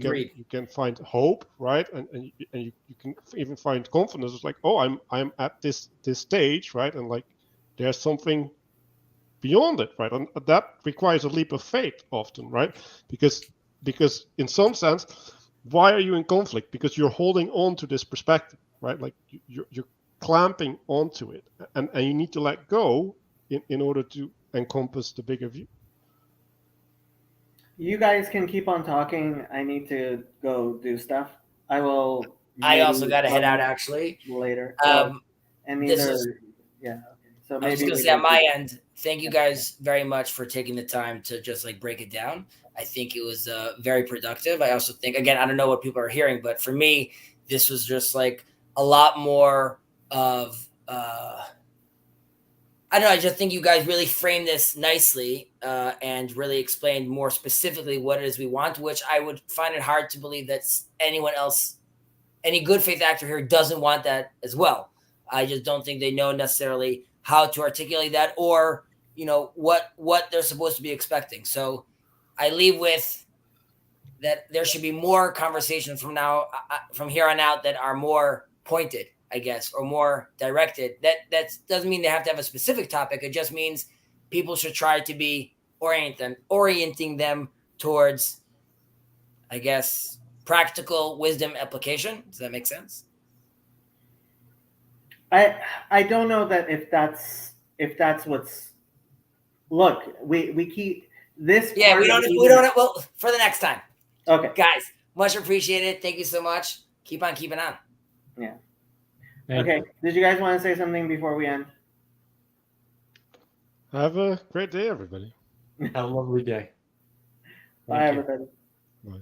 can find hope, right? And you can even find confidence. It's like, oh, I'm at this stage, right? And like there's something beyond it, right? And that requires a leap of faith often, right? Because in some sense, why are you in conflict? Because you're holding on to this perspective, right? Like you're clamping onto it, and you need to let go in order to encompass the bigger view. You guys can keep on talking. I need to go do stuff. I will. I also got to head out actually later. And yeah. Okay. So maybe I was just gonna say on my end, thank you guys very much for taking the time to just like break it down. I think it was very productive. I also think, again, I don't know what people are hearing, but for me, this was just like a lot more of I don't know. I just think you guys really framed this nicely and really explained more specifically what it is we want, which I would find it hard to believe that anyone else, any good faith actor here, doesn't want that as well. I just don't think they know necessarily how to articulate that, or what they're supposed to be expecting. So I leave with that there should be more conversations from here on out that are more pointed, I guess, or more directed. That doesn't mean they have to have a specific topic. It just means people should try to be orienting them towards, I guess, practical wisdom application. Does that make sense? I don't know that if that's what's. Look, we keep this. Yeah, we don't. Well, for the next time. Okay, guys, much appreciated. Thank you so much. Keep on keeping on. Yeah. Okay. Did you guys want to say something before we end? Have a great day, everybody. Have a lovely day. Bye, everybody. Bye.